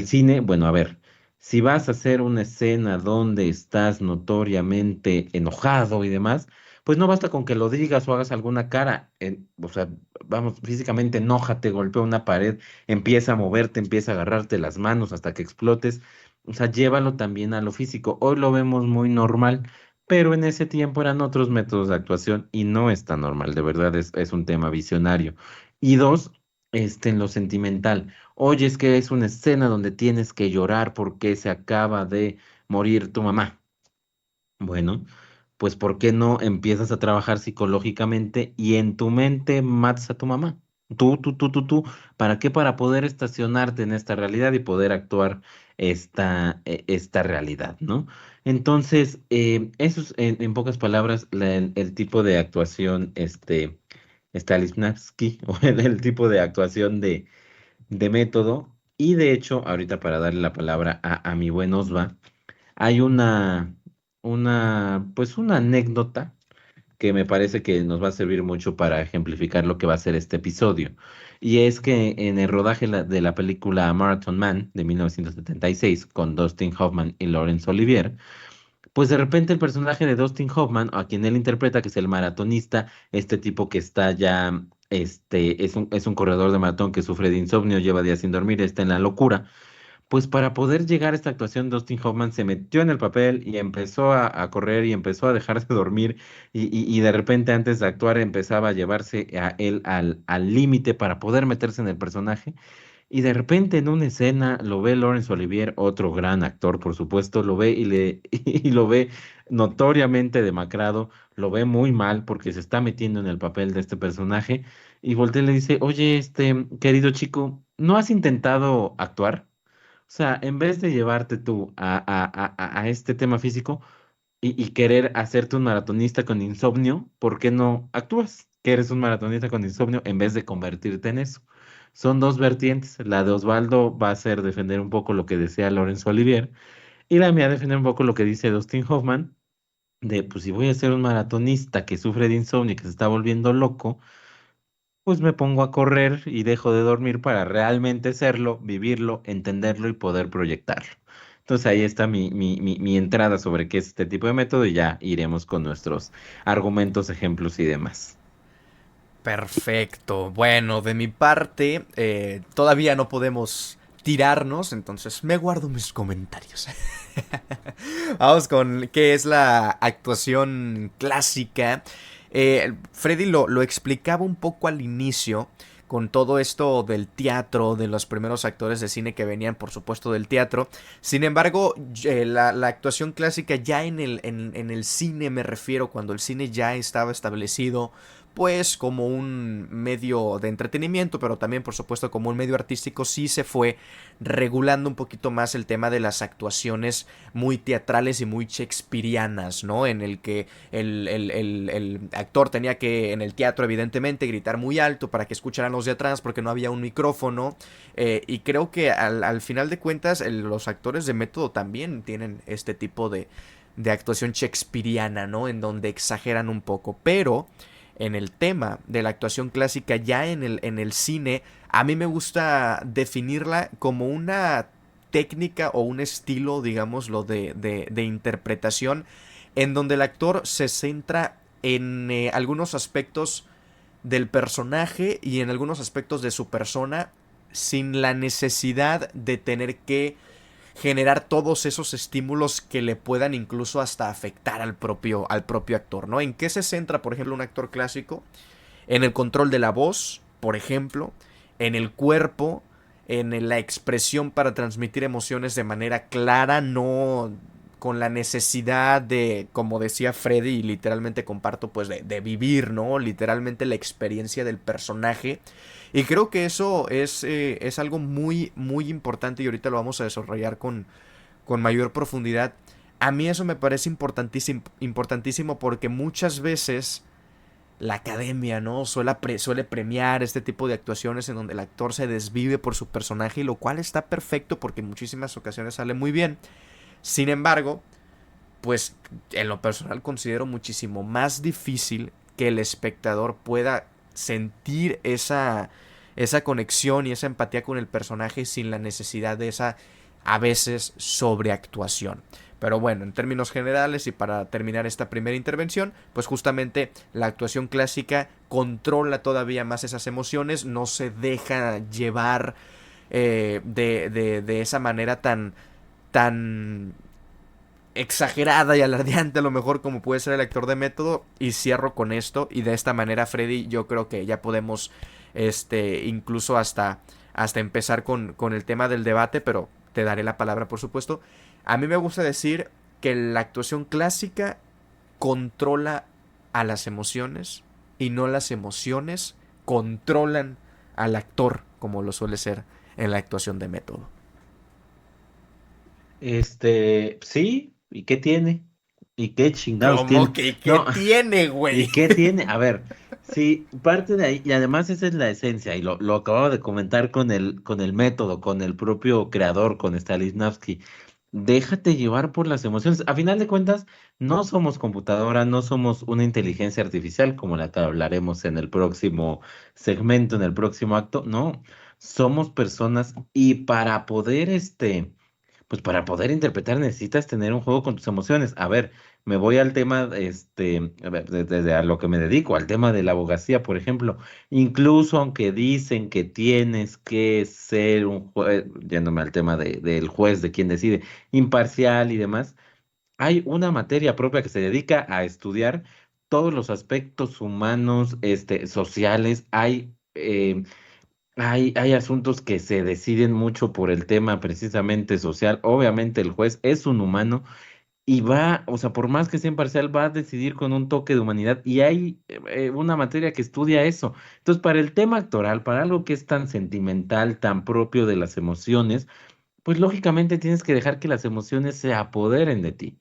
cine? Bueno, a ver, si vas a hacer una escena donde estás notoriamente enojado y demás, pues no basta con que lo digas o hagas alguna cara. O sea, vamos, físicamente enójate, golpea una pared, empieza a moverte, empieza a agarrarte las manos hasta que explotes. O sea, llévalo también a lo físico. Hoy lo vemos muy normal, pero en ese tiempo eran otros métodos de actuación y no es tan normal, de verdad es un tema visionario. Y dos, en lo sentimental. Oye, es que es una escena donde tienes que llorar porque se acaba de morir tu mamá. Bueno, pues ¿por qué no empiezas a trabajar psicológicamente y en tu mente matas a tu mamá? Tú. ¿Para qué? Para poder estacionarte en esta realidad y poder actuar esta realidad, ¿no? Entonces, eso es en pocas palabras el tipo de actuación, Stanislavski, o el tipo de actuación de método. Y de hecho, ahorita para darle la palabra a mi buen Osva, hay pues una anécdota que me parece que nos va a servir mucho para ejemplificar lo que va a ser este episodio. Y es que en el rodaje de la película Marathon Man de 1976, con Dustin Hoffman y Laurence Olivier, pues de repente el personaje de Dustin Hoffman, a quien él interpreta, que es el maratonista, este tipo que está ya, es un corredor de maratón que sufre de insomnio, lleva días sin dormir, está en la locura. Pues para poder llegar a esta actuación, Dustin Hoffman se metió en el papel y empezó a correr y empezó a dejar de dormir y de repente antes de actuar empezaba a llevarse a él al límite para poder meterse en el personaje. Y de repente en una escena lo ve Laurence Olivier, otro gran actor, por supuesto, lo ve y lo ve notoriamente demacrado, lo ve muy mal porque se está metiendo en el papel de este personaje y voltea y le dice, oye, querido chico, ¿no has intentado actuar? O sea, en vez de llevarte tú a este tema físico y querer hacerte un maratonista con insomnio, ¿por qué no actúas? Que eres un maratonista con insomnio en vez de convertirte en eso. Son dos vertientes. La de Osvaldo va a ser defender un poco lo que decía Lorenzo Olivier y la mía defender un poco lo que dice Dustin Hoffman de, pues si voy a ser un maratonista que sufre de insomnio y que se está volviendo loco, pues me pongo a correr y dejo de dormir para realmente serlo, vivirlo, entenderlo y poder proyectarlo. Entonces ahí está mi entrada sobre qué es este tipo de método y ya iremos con nuestros argumentos, ejemplos y demás. Perfecto. Bueno, de mi parte, todavía no podemos tirarnos, entonces me guardo mis comentarios. Vamos con qué es la actuación clásica. Freddy lo explicaba un poco al inicio con todo esto del teatro, de los primeros actores de cine que venían, por supuesto, del teatro. Sin embargo, la actuación clásica ya en el cine, me refiero, cuando el cine ya estaba establecido, pues como un medio de entretenimiento, pero también por supuesto como un medio artístico, sí se fue regulando un poquito más el tema de las actuaciones muy teatrales y muy shakespearianas, ¿no? En el que el actor tenía que, en el teatro evidentemente, gritar muy alto para que escucharan los de atrás porque no había un micrófono, y creo que al final de cuentas los actores de método también tienen este tipo de actuación shakespeariana, ¿no? En donde exageran un poco, pero en el tema de la actuación clásica ya en el cine, a mí me gusta definirla como una técnica o un estilo, digámoslo, de interpretación en donde el actor se centra en algunos aspectos del personaje y en algunos aspectos de su persona sin la necesidad de tener que generar todos esos estímulos que le puedan incluso hasta afectar al propio actor, ¿no? ¿En qué se centra, por ejemplo, un actor clásico? En el control de la voz, por ejemplo, en el cuerpo, en la expresión para transmitir emociones de manera clara, no con la necesidad de, como decía Freddy, y literalmente comparto, pues de vivir, ¿no? Literalmente la experiencia del personaje. Y creo que eso es algo muy, muy importante y ahorita lo vamos a desarrollar con mayor profundidad. A mí eso me parece importantísimo porque muchas veces la academia, ¿no? Suele premiar este tipo de actuaciones en donde el actor se desvive por su personaje, y lo cual está perfecto porque en muchísimas ocasiones sale muy bien. Sin embargo, pues en lo personal considero muchísimo más difícil que el espectador pueda sentir esa conexión y esa empatía con el personaje sin la necesidad de esa, a veces, sobreactuación. Pero bueno, en términos generales y para terminar esta primera intervención, pues justamente la actuación clásica controla todavía más esas emociones, no se deja llevar de esa manera tan exagerada y alardeante a lo mejor como puede ser el actor de método. Y cierro con esto, y de esta manera, Freddy, yo creo que ya podemos incluso hasta empezar con el tema del debate, pero te daré la palabra, por supuesto. A mí me gusta decir que la actuación clásica controla a las emociones y no las emociones controlan al actor, como lo suele ser en la actuación de método. Sí, ¿y qué tiene? ¿Y qué chingados ¿Cómo tiene? que qué No, tiene, güey? ¿y qué tiene? A ver, sí, parte de ahí, y además esa es la esencia, y lo acababa de comentar con el método, con el propio creador, con Stanislavski. Déjate llevar por las emociones. A final de cuentas, no somos computadora, no somos una inteligencia artificial, como la que hablaremos en el próximo segmento, en el próximo acto. No, somos personas, y para poder interpretar necesitas tener un juego con tus emociones. A ver, me voy al tema, a ver, a lo que me dedico, al tema de la abogacía, por ejemplo. Incluso aunque dicen que tienes que ser un juez, yéndome al tema del juez, de quien decide, imparcial y demás, hay una materia propia que se dedica a estudiar todos los aspectos humanos, sociales. Hay asuntos que se deciden mucho por el tema precisamente social. Obviamente el juez es un humano y va, o sea, por más que sea imparcial, va a decidir con un toque de humanidad, y hay una materia que estudia eso. Entonces, para el tema actoral, para algo que es tan sentimental, tan propio de las emociones, pues lógicamente tienes que dejar que las emociones se apoderen de ti.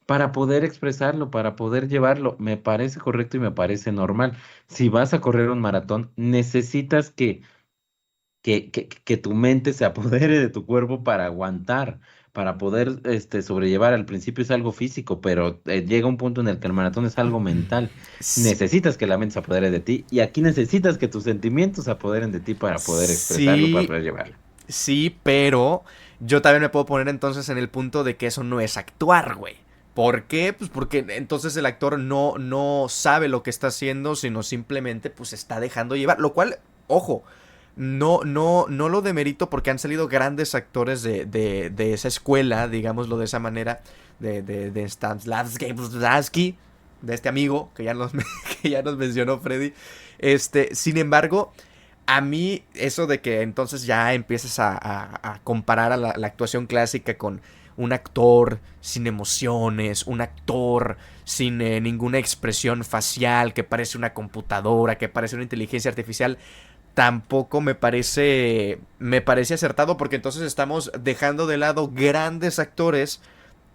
Para poder expresarlo, para poder llevarlo, me parece correcto y me parece normal. Si vas a correr un maratón, necesitas que tu mente se apodere de tu cuerpo para aguantar, para poder sobrellevar. Al principio es algo físico, pero llega un punto en el que el maratón es algo mental. Necesitas que la mente se apodere de ti, y aquí necesitas que tus sentimientos se apoderen de ti para poder expresarlo, para Sí, poder llevarlo. sí, pero yo también me puedo poner entonces en el punto de que eso no es actuar, güey. ¿Por qué? Pues porque entonces el actor no sabe lo que está haciendo, sino simplemente pues está dejando llevar. Lo cual, ojo, no lo demerito porque han salido grandes actores de esa escuela, digámoslo de esa manera, de Stanislavski, de este amigo que ya nos mencionó Freddy. Sin embargo, a mí eso de que entonces ya empieces a comparar a la actuación clásica con un actor sin emociones, un actor sin ninguna expresión facial, que parece una computadora, que parece una inteligencia artificial, tampoco me parece acertado, porque entonces estamos dejando de lado grandes actores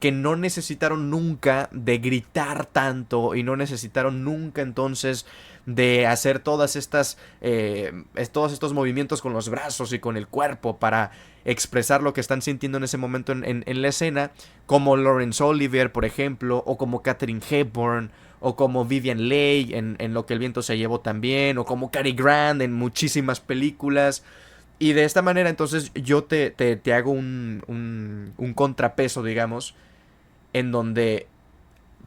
que no necesitaron nunca de gritar tanto y no necesitaron nunca entonces de hacer todos estos movimientos con los brazos y con el cuerpo para expresar lo que están sintiendo en ese momento en la escena, como Laurence Olivier, por ejemplo, o como Katharine Hepburn, o como Vivian Leigh en Lo que el viento se llevó también, o como Cary Grant en muchísimas películas. Y de esta manera entonces yo te hago un contrapeso, digamos, en donde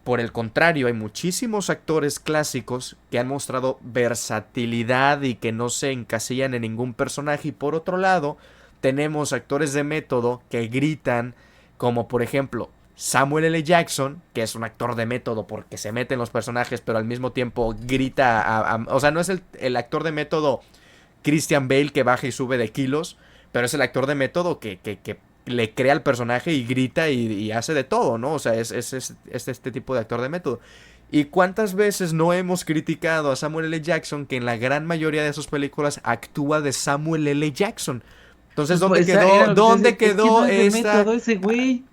por el contrario, hay muchísimos actores clásicos que han mostrado versatilidad y que no se encasillan en ningún personaje. Y por otro lado, tenemos actores de método que gritan, como por ejemplo Samuel L. Jackson, que es un actor de método porque se mete en los personajes, pero al mismo tiempo grita. O sea, no es el actor de método Christian Bale que baja y sube de kilos, pero es el actor de método que le crea al personaje y grita y hace de todo, ¿no? O sea, es este tipo de actor de método. ¿Y cuántas veces no hemos criticado a Samuel L. Jackson, que en la gran mayoría de sus películas actúa de Samuel L. Jackson? Entonces, ¿dónde quedó esta? Método ese güey.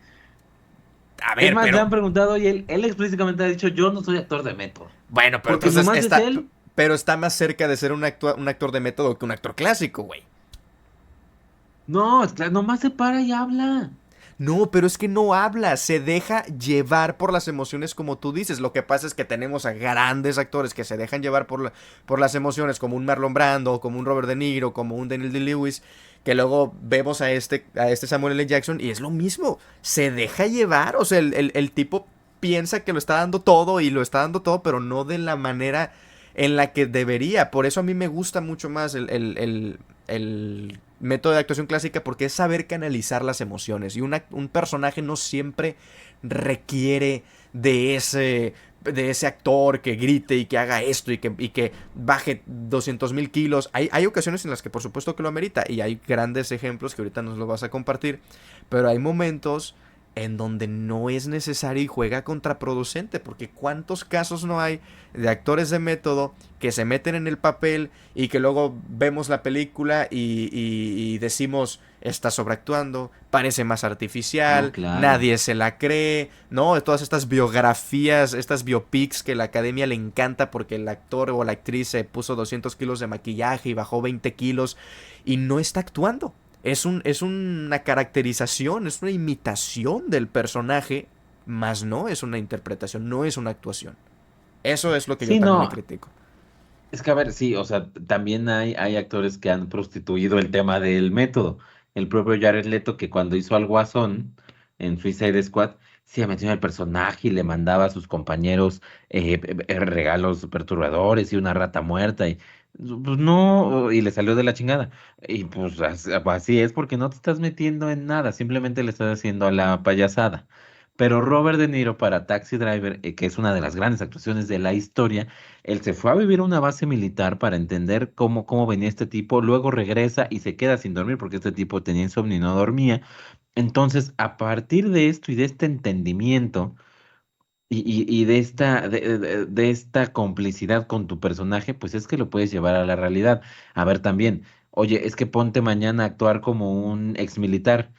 A ver, Es más, pero... le han preguntado y él explícitamente ha dicho, yo no soy actor de método. Bueno, pero Porque entonces nomás está... es él. Pero está más cerca de ser un actor de método que un actor clásico, güey. No, nomás se para y habla. No, pero es que no habla, se deja llevar por las emociones como tú dices. Lo que pasa es que tenemos a grandes actores que se dejan llevar por las emociones, como un Marlon Brando, como un Robert De Niro, como un Daniel Day-Lewis, que luego vemos a este Samuel L. Jackson y es lo mismo, se deja llevar. O sea, el tipo piensa que lo está dando todo y lo está dando todo, pero no de la manera en la que debería. Por eso a mí me gusta mucho más el método de actuación clásica, porque es saber canalizar las emociones. Y un personaje no siempre requiere de ese actor que grite y que haga esto y que baje 200,000 kilos. Hay ocasiones en las que por supuesto que lo amerita, y hay grandes ejemplos que ahorita nos los vas a compartir, pero hay momentos en donde no es necesario y juega contraproducente, porque cuántos casos no hay de actores de método que se meten en el papel y que luego vemos la película y decimos, está sobreactuando, parece más artificial, No, claro. nadie se la cree, ¿no? Todas estas biografías, estas biopics que la academia le encanta porque el actor o la actriz se puso 200 kilos de maquillaje y bajó 20 kilos y no está actuando. Es una caracterización, es una imitación del personaje, más no es una interpretación, no es una actuación. Eso es lo que yo Sí, también le no. critico. Es que a ver, sí, o sea, también hay actores que han prostituido el tema del método. El propio Jared Leto, que cuando hizo al Guasón en Suicide Squad, sí se metió en el personaje y le mandaba a sus compañeros regalos perturbadores y una rata muerta y pues no, y le salió de la chingada. Y pues así es porque no te estás metiendo en nada, simplemente le estás haciendo a la payasada. Pero Robert De Niro para Taxi Driver, que es una de las grandes actuaciones de la historia, él se fue a vivir a una base militar para entender cómo venía este tipo, luego regresa y se queda sin dormir porque este tipo tenía insomnio y no dormía. Entonces, a partir de esto y de este entendimiento y de esta complicidad con tu personaje, pues es que lo puedes llevar a la realidad. A ver también, oye, es que ponte mañana a actuar como un ex militar.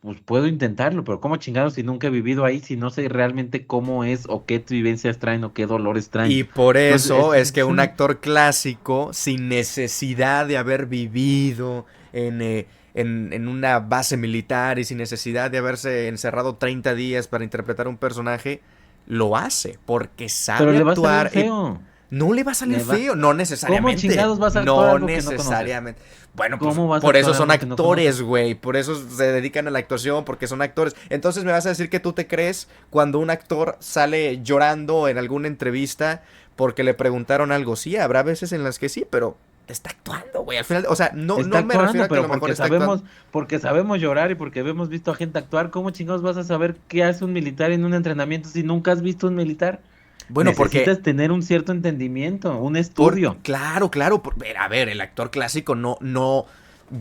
Pues puedo intentarlo, pero ¿cómo chingados si nunca he vivido ahí, si no sé realmente cómo es o qué vivencias traen o qué dolores traen? Y por Entonces, eso es que un actor clásico, sin necesidad de haber vivido en una base militar y sin necesidad de haberse encerrado 30 días para interpretar un personaje, lo hace, porque pero sabe le va a salir actuar. feo. No le va a salir Le va... feo, no ¿Cómo necesariamente. chingados vas a actuar No algo que no conoces? necesariamente. Bueno, pues ¿Cómo vas a por eso actuar son algo que no actores, conoces? güey. Por eso se dedican a la actuación, porque son actores. Entonces me vas a decir que tú te crees cuando un actor sale llorando en alguna entrevista porque le preguntaron algo. Sí, habrá veces en las que sí, pero está actuando, güey. Al final, o sea, no Está me refiero actuando, a que a pero lo mejor está actuando. porque sabemos llorar y porque hemos visto a gente actuar, ¿cómo chingados vas a saber qué hace un militar en un entrenamiento si nunca has visto un militar? Bueno, porque Necesitas tener un cierto entendimiento, un estudio. Claro, claro. A ver, el actor clásico no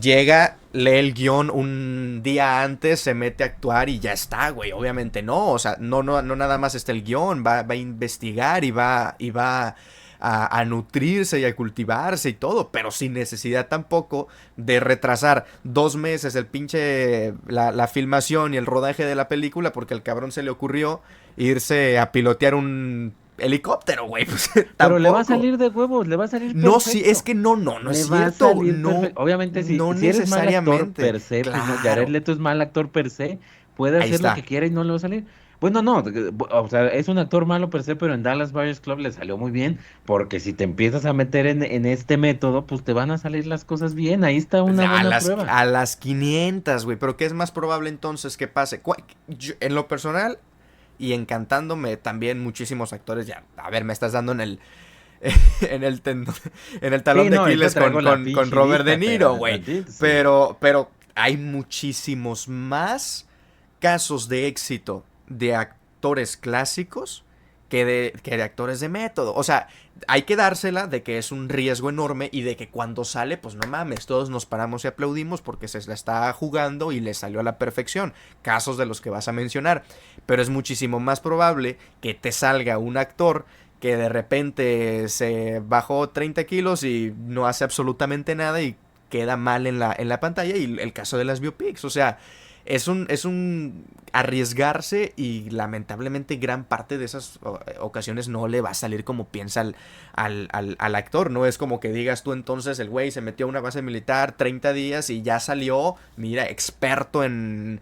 llega, lee el guión un día antes, se mete a actuar y ya está, güey. Obviamente no. O sea, no nada más está el guión. Va a investigar y va a nutrirse y a cultivarse y todo. Pero sin necesidad tampoco de retrasar 2 meses la filmación y el rodaje de la película porque al cabrón se le ocurrió irse a pilotear un helicóptero, güey. Pues, Pero le va a tampoco. salir de huevos, le va a salir No, perfecto. sí, es que no Le es va a cierto. salir No, perfecto. Obviamente, no si eres mal actor necesariamente. per se, pues no, Jared Claro. Leto es mal actor per se, puede Ahí hacer lo está. que quiera y no le va a salir. Bueno, no, o sea, es un actor malo per se, pero en Dallas Buyers Club le salió muy bien, porque si te empiezas a meter en este método, pues te van a salir las cosas bien. Ahí está una buena prueba. A las 500, güey. Pero ¿qué es más probable entonces que pase? En lo personal, y encantándome también muchísimos actores. Ya, a ver, me estás dando en el en el en el talón Sí, de no, ahorita Aquiles traigo la con pinche Robert De lista, Niro, espérame güey. tantito, sí. Pero hay muchísimos más casos de éxito de actores clásicos que de actores de método. O sea, hay que dársela de que es un riesgo enorme y de que cuando sale, pues no mames, todos nos paramos y aplaudimos porque se la está jugando y le salió a la perfección. Casos de los que vas a mencionar. Pero es muchísimo más probable que te salga un actor que de repente se bajó 30 kilos y no hace absolutamente nada y queda mal en la pantalla. Y el caso de las biopics, o sea, es un arriesgarse y lamentablemente gran parte de esas ocasiones no le va a salir como piensa al actor. No es como que digas tú entonces el güey se metió a una base militar 30 días y ya salió, mira, experto en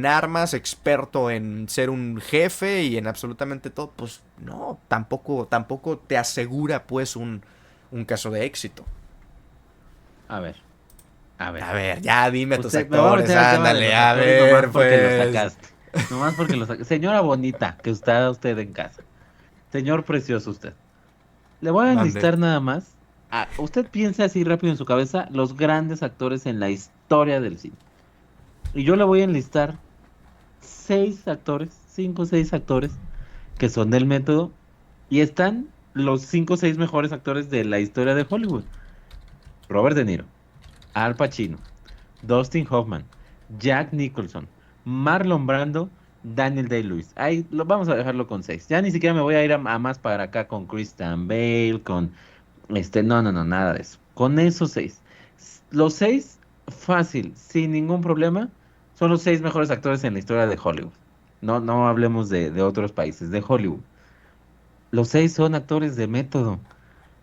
armas, experto en ser un jefe y en absolutamente todo. Pues no, tampoco te asegura pues un caso de éxito. A ver, a ver. A ver, ya dime tus Usted me va a actores, meter al tema de ándale, los a actores nomás ver, porque lo pues. sacaste. Nomás porque lo sacaste. Señora bonita, que está usted en casa. Señor precioso usted. Le voy a Mande. enlistar nada más. Usted piensa así rápido en su cabeza los grandes actores en la historia del cine. Y yo le voy a enlistar 6 actores, 5 o 6 actores que son del método y están los 5 o 6 mejores actores de la historia de Hollywood. Robert De Niro, Al Pacino, Dustin Hoffman, Jack Nicholson, Marlon Brando, Daniel Day-Lewis. Ahí vamos a dejarlo con 6. Ya ni siquiera me voy a ir a más para acá con Christian Bale, con no, no, no, nada de eso. Con esos 6. Los 6, fácil, sin ningún problema, son los 6 mejores actores en la historia de Hollywood. No, no hablemos de otros países, de Hollywood. Los 6 son actores de método.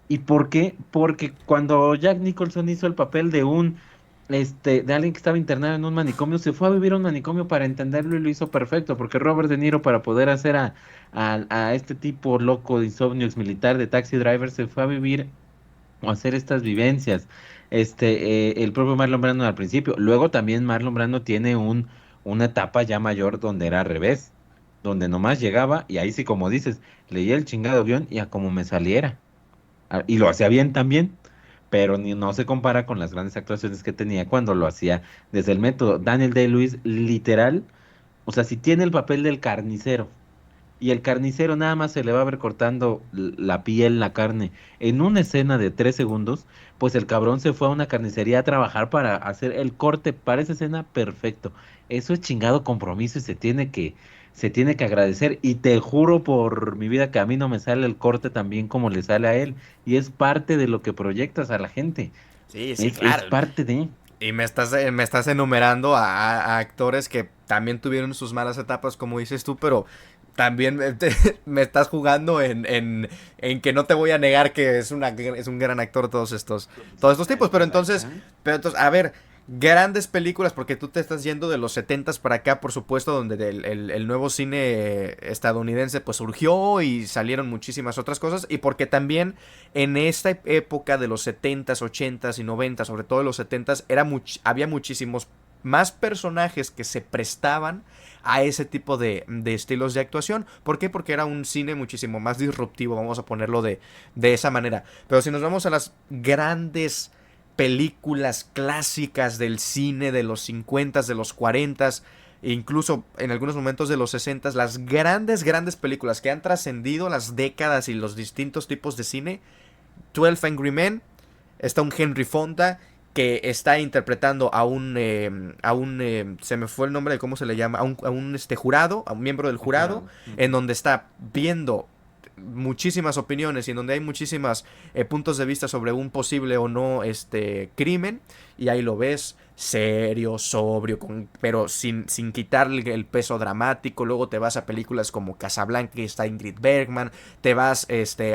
¿Y por qué? Porque cuando Jack Nicholson hizo el papel de alguien que estaba internado en un manicomio, se fue a vivir a un manicomio para entenderlo y lo hizo perfecto, porque Robert De Niro para poder hacer a este tipo loco de insomnio ex militar de Taxi Driver se fue a vivir o hacer estas vivencias. El propio Marlon Brando al principio. Luego también Marlon Brando tiene una etapa ya mayor donde era al revés, donde nomás llegaba y ahí sí, como dices, leía el chingado guión y a como me saliera. Y lo hacía bien también, pero no se compara con las grandes actuaciones que tenía cuando lo hacía desde el método. Daniel Day-Lewis, literal, o sea, si tiene el papel del carnicero y el carnicero nada más se le va a ver cortando la piel, la carne, en una escena de 3 segundos, pues el cabrón se fue a una carnicería a trabajar para hacer el corte para esa escena perfecto. Eso es chingado compromiso y se tiene que agradecer. Y te juro por mi vida que a mí no me sale el corte tan bien como le sale a él. Y es parte de lo que proyectas a la gente. Sí, sí, Es claro. parte de... Y me estás enumerando a actores que también tuvieron sus malas etapas, como dices tú, pero también me estás jugando en que no te voy a negar que es un gran actor todos estos tipos. Pero entonces, a ver, grandes películas, porque tú te estás yendo de los 70s para acá, por supuesto, donde el nuevo cine estadounidense pues surgió y salieron muchísimas otras cosas, y porque también en esta época de los 70s, 80s y 90s, sobre todo en los 70s, había muchísimos más personajes que se prestaban a ese tipo de estilos de actuación. ¿Por qué? Porque era un cine muchísimo más disruptivo, vamos a ponerlo de esa manera. Pero si nos vamos a las grandes películas clásicas del cine de los 50s, de los 40s, e incluso en algunos momentos de los 60s, las grandes películas que han trascendido las décadas y los distintos tipos de cine. 12 Angry Men, está un Henry Fonda que está interpretando se me fue el nombre de cómo se le llama, a un jurado, a un miembro del jurado, en donde está viendo muchísimas opiniones y en donde hay muchísimas puntos de vista sobre un posible o no crimen, y ahí lo ves serio, sobrio, pero sin quitarle el peso dramático. Luego te vas a películas como Casablanca, que está Ingrid Bergman, te vas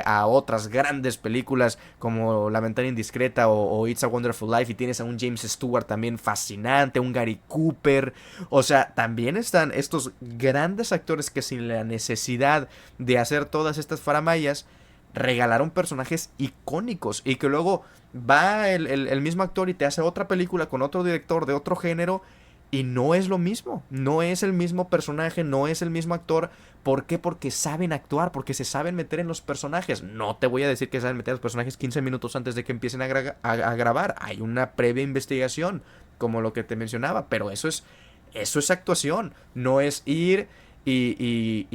a otras grandes películas como La ventana indiscreta o It's a Wonderful Life, y tienes a un James Stewart también fascinante, un Gary Cooper. O sea, también están estos grandes actores que sin la necesidad de hacer todas estas faramayas regalaron personajes icónicos, y que luego va el mismo actor y te hace otra película con otro director de otro género Y no es lo mismo, no es el mismo personaje, no es el mismo actor. ¿Por qué? Porque saben actuar, porque se saben meter en los personajes. No te voy a decir que saben meter a los personajes 15 minutos antes de que empiecen a grabar. Hay una previa investigación, como lo que te mencionaba, pero eso es actuación. No es ir y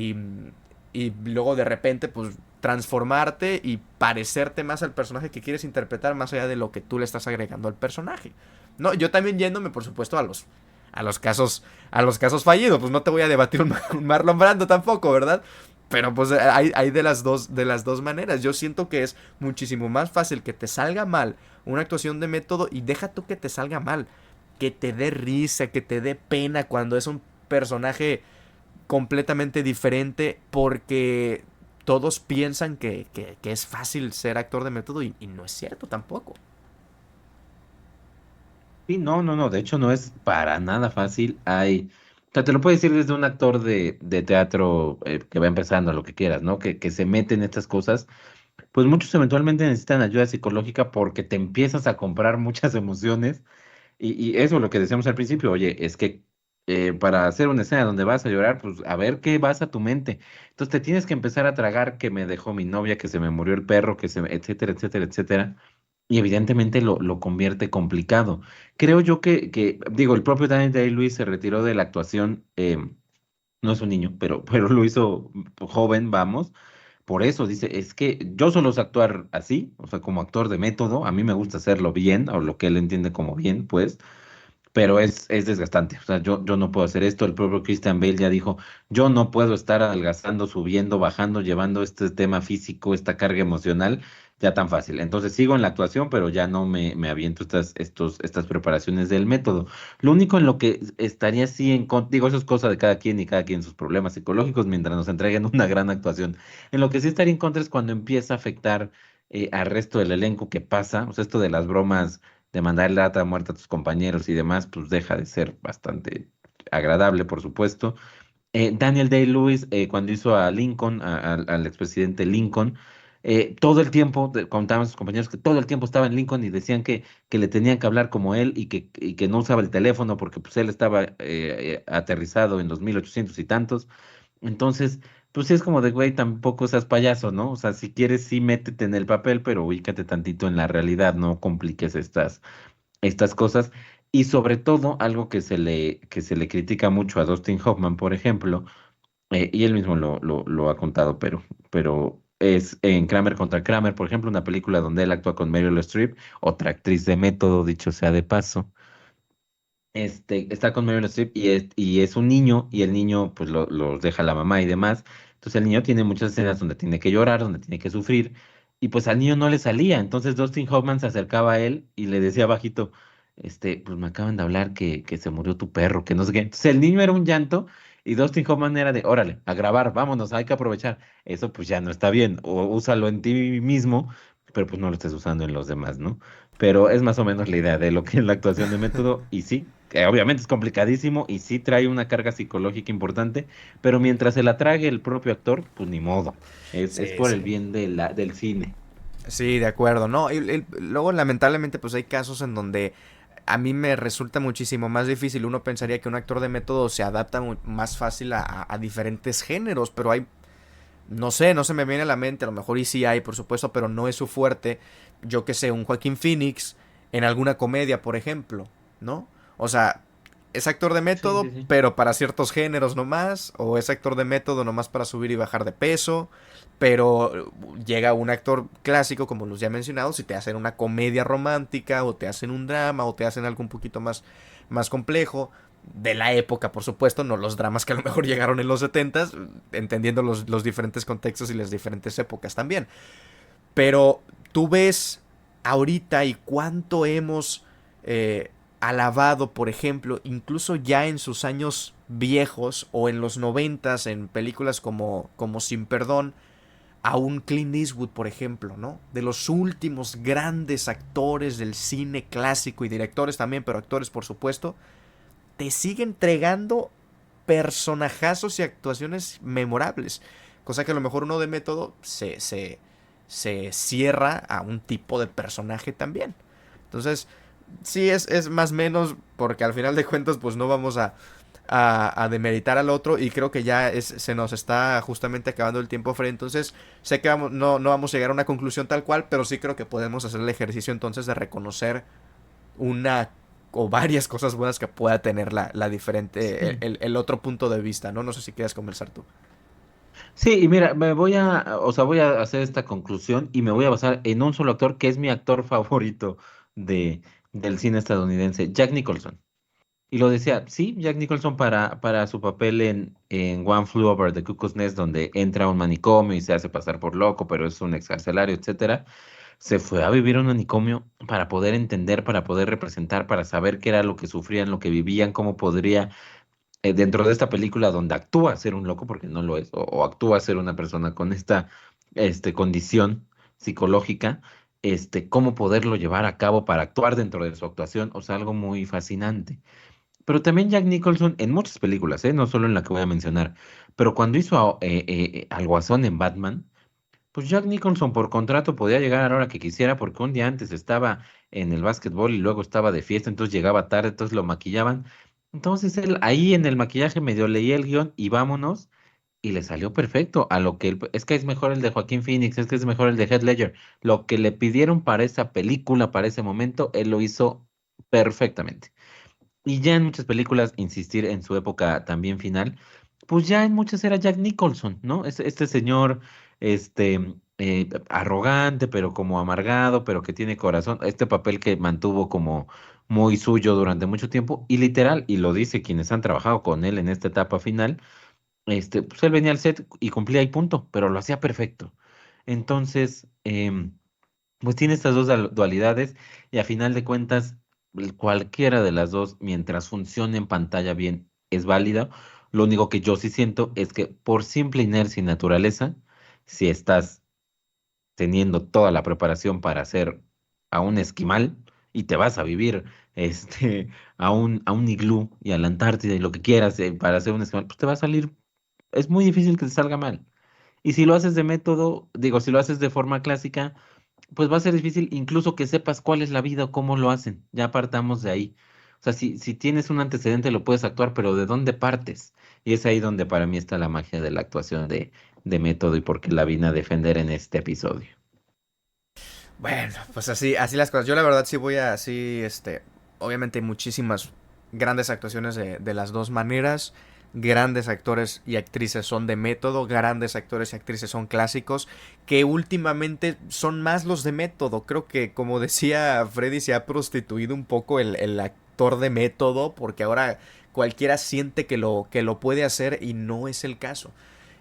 luego de repente pues transformarte y parecerte más al personaje que quieres interpretar más allá de lo que tú le estás agregando al personaje. No, yo también yéndome, por supuesto, a los casos fallidos. Pues no te voy a debatir un Marlon Brando tampoco, ¿verdad? Pero pues hay de las dos maneras. Yo siento que es muchísimo más fácil que te salga mal una actuación de método, y deja tú que te salga mal, que te dé risa, que te dé pena cuando es un personaje completamente diferente, porque todos piensan que es fácil ser actor de método, y no es cierto tampoco. Sí, no, no, no, de hecho no es para nada fácil. O sea, te lo puedo decir desde un actor de teatro que va empezando, lo que quieras, ¿no? Que se mete en estas cosas. Pues muchos eventualmente necesitan ayuda psicológica porque te empiezas a comprar muchas emociones. Y eso es lo que decíamos al principio, oye, es que para hacer una escena donde vas a llorar, pues a ver qué vas a tu mente. Entonces te tienes que empezar a tragar que me dejó mi novia, que se me murió el perro, etcétera, etcétera, etcétera. Y evidentemente lo convierte complicado. Creo yo digo, el propio Daniel Day-Lewis se retiró de la actuación, no es un niño, pero lo hizo joven, vamos. Por eso dice, es que yo solo sé actuar así, o sea, como actor de método, a mí me gusta hacerlo bien, o lo que él entiende como bien, pues, pero es desgastante. O sea, yo no puedo hacer esto. El propio Christian Bale ya dijo, yo no puedo estar adelgazando, subiendo, bajando, llevando este tema físico, esta carga emocional, ya tan fácil. Entonces sigo en la actuación, pero ya no me aviento estas preparaciones del método. Lo único en lo que estaría así digo, eso es cosa de cada quien y cada quien sus problemas psicológicos mientras nos entreguen una gran actuación. En lo que sí estaría en contra es cuando empieza a afectar al resto del elenco que pasa, o sea, esto de las bromas de mandar lata muerta a tus compañeros y demás, pues deja de ser bastante agradable, por supuesto. Daniel Day-Lewis, cuando hizo a Lincoln, al expresidente Lincoln, todo el tiempo, contaban sus compañeros que todo el tiempo estaba en Lincoln y decían que le tenían que hablar como él y que no usaba el teléfono porque pues él estaba aterrizado en los 1800 y tantos. Entonces, pues sí es como de, güey, tampoco seas payaso, ¿no? O sea, si quieres, sí métete en el papel, pero ubícate tantito en la realidad, no compliques estas cosas. Y sobre todo, algo que se le critica mucho a Dustin Hoffman, por ejemplo, y él mismo lo ha contado, pero es en Kramer contra Kramer, por ejemplo, una película donde él actúa con Meryl Streep, otra actriz de método, dicho sea de paso. Está con Meryl Streep y es un niño, y el niño pues los deja la mamá y demás. Entonces el niño tiene muchas escenas donde tiene que llorar, donde tiene que sufrir, y pues al niño no le salía. Entonces Dustin Hoffman se acercaba a él y le decía bajito, pues me acaban de hablar que se murió tu perro, que no sé qué. Entonces el niño era un llanto y Dustin Hoffman era de, órale, a grabar, vámonos, hay que aprovechar. Eso pues ya no está bien, o úsalo en ti mismo, pero pues no lo estés usando en los demás, ¿no? Pero es más o menos la idea de lo que es la actuación de método, y sí, que obviamente es complicadísimo y sí trae una carga psicológica importante, pero mientras se la trague el propio actor, pues ni modo, es Sí, por el sí. bien del cine. Sí, de acuerdo, ¿no? Luego, lamentablemente, pues hay casos en donde a mí me resulta muchísimo más difícil. Uno pensaría que un actor de método se adapta más fácil a diferentes géneros, pero hay, no sé, no se me viene a la mente, a lo mejor y sí hay, por supuesto, pero no es su fuerte. Yo que sé, un Joaquín Phoenix en alguna comedia, por ejemplo, ¿no? O sea, es actor de Sí, método, sí, sí. pero para ciertos géneros nomás, o es actor de método nomás para subir y bajar de peso, pero llega un actor clásico, como los ya mencionados, y te hacen una comedia romántica, o te hacen un drama, o te hacen algo un poquito más complejo, de la época, por supuesto, no los dramas que a lo mejor llegaron en los 70s, entendiendo los diferentes contextos y las diferentes épocas también. Pero tú ves ahorita y cuánto hemos alabado, por ejemplo, incluso ya en sus años viejos o en los 90s, en películas como Sin Perdón, a un Clint Eastwood, por ejemplo, ¿no? De los últimos grandes actores del cine clásico y directores también, pero actores por supuesto, te sigue entregando personajazos y actuaciones memorables. Cosa que a lo mejor uno de método se cierra a un tipo de personaje también. Entonces, sí es más menos, porque al final de cuentas, pues no vamos a demeritar al otro. Y creo que ya se nos está justamente acabando el tiempo, Fred. Entonces, sé que no vamos a llegar a una conclusión tal cual, pero sí creo que podemos hacer el ejercicio entonces de reconocer una o varias cosas buenas que pueda tener la diferente, Sí. el otro punto de vista, ¿no? No sé si quieres conversar tú. Sí, y mira, o sea, voy a hacer esta conclusión y me voy a basar en un solo actor que es mi actor favorito de, del cine estadounidense, Jack Nicholson. Y lo decía, sí, Jack Nicholson para su papel en One Flew Over the Cuckoo's Nest, donde entra a un manicomio y se hace pasar por loco, pero es un excarcelario, etcétera, se fue a vivir a un manicomio para poder entender, para poder representar, para saber qué era lo que sufrían, lo que vivían, cómo podría dentro de esta película donde actúa ser un loco, porque no lo es, o actúa ser una persona con esta condición psicológica, cómo poderlo llevar a cabo para actuar dentro de su actuación, o sea, algo muy fascinante. Pero también Jack Nicholson en muchas películas, no solo en la que voy a mencionar, pero cuando hizo al Guasón en Batman, pues Jack Nicholson por contrato podía llegar a la hora que quisiera porque un día antes estaba en el básquetbol y luego estaba de fiesta, entonces llegaba tarde, entonces lo maquillaban. Entonces él ahí en el maquillaje medio leía el guión y vámonos y le salió perfecto a lo que es que es mejor el de Joaquín Phoenix, es que es mejor el de Heath Ledger. Lo que le pidieron para esa película, para ese momento, él lo hizo perfectamente. Y ya en muchas películas, insistir en su época también final, pues ya en muchas era Jack Nicholson, ¿no? Este señor, arrogante, pero como amargado, pero que tiene corazón, este papel que mantuvo como muy suyo durante mucho tiempo, y literal, y lo dice quienes han trabajado con él en esta etapa final, pues él venía al set y cumplía y punto, pero lo hacía perfecto. Entonces, pues tiene estas dos dualidades y a final de cuentas, cualquiera de las dos, mientras funcione en pantalla bien, es válida. Lo único que yo sí siento es que por simple inercia y naturaleza, si estás teniendo toda la preparación para hacer a un esquimal y te vas a vivir a un iglú y a la Antártida y lo que quieras para hacer un esquimal, pues te va a salir, es muy difícil que te salga mal. Y si lo haces de método, digo, si lo haces de forma clásica, pues va a ser difícil incluso que sepas cuál es la vida o cómo lo hacen. Ya partamos de ahí. O sea, si tienes un antecedente lo puedes actuar, pero ¿de dónde partes? Y es ahí donde para mí está la magia de la actuación de método y por qué la vine a defender en este episodio. Bueno, pues así las cosas. Yo la verdad sí voy a, sí, obviamente hay muchísimas grandes actuaciones de las dos maneras. Grandes actores y actrices son de método, grandes actores y actrices son clásicos, que últimamente son más los de método. Creo que, como decía Freddy, se ha prostituido un poco el actor de método, porque ahora cualquiera siente que lo puede hacer y no es el caso.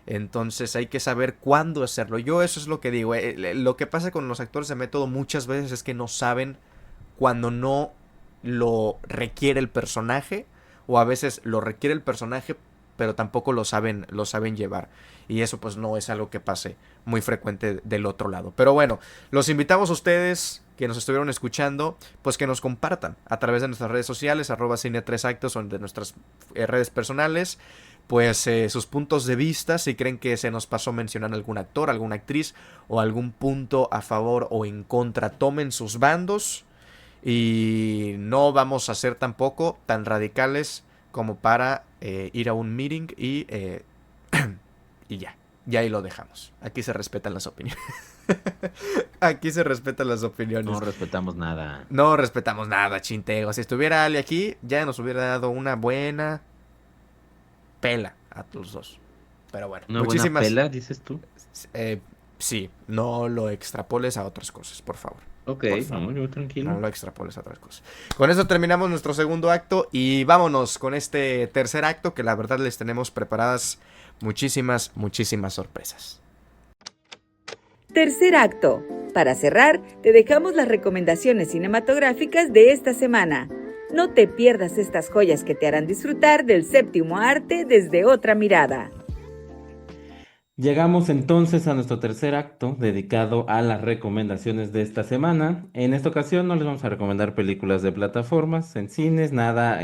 Entonces hay que saber cuándo hacerlo. Yo eso es lo que digo. Lo que pasa con los actores de método muchas veces es que no saben cuando no lo requiere el personaje, o a veces lo requiere el personaje pero tampoco lo saben llevar, y eso pues no es algo que pase muy frecuente del otro lado. Pero bueno, los invitamos a ustedes que nos estuvieron escuchando, pues que nos compartan a través de nuestras redes sociales, @cine3actos, o de nuestras redes personales, pues sus puntos de vista, si creen que se nos pasó mencionar algún actor, alguna actriz o algún punto a favor o en contra. Tomen sus bandos, y no vamos a ser tampoco tan radicales como para ir a un meeting y ya. Ya ahí lo dejamos. Aquí se respetan las opiniones. Aquí se respetan las No opiniones. respetamos nada. No respetamos nada, chintego. Si estuviera Ali aquí, ya nos hubiera dado una buena pela a los dos. Pero bueno, Una buena muchísimas... pela, dices tú. Eh, sí, no lo extrapoles a otras cosas, por favor. Ok, Por no, favor. yo No tranquilo. lo extrapoles a otras cosas. Con eso terminamos nuestro segundo acto y vámonos con este tercer acto, que la verdad les tenemos preparadas muchísimas sorpresas. Tercer acto. Para cerrar, te dejamos las recomendaciones cinematográficas de esta semana. No te pierdas estas joyas que te harán disfrutar del séptimo arte desde otra mirada. Llegamos entonces a nuestro tercer acto dedicado a las recomendaciones de esta semana. En esta ocasión no les vamos a recomendar películas de plataformas, en cines, nada,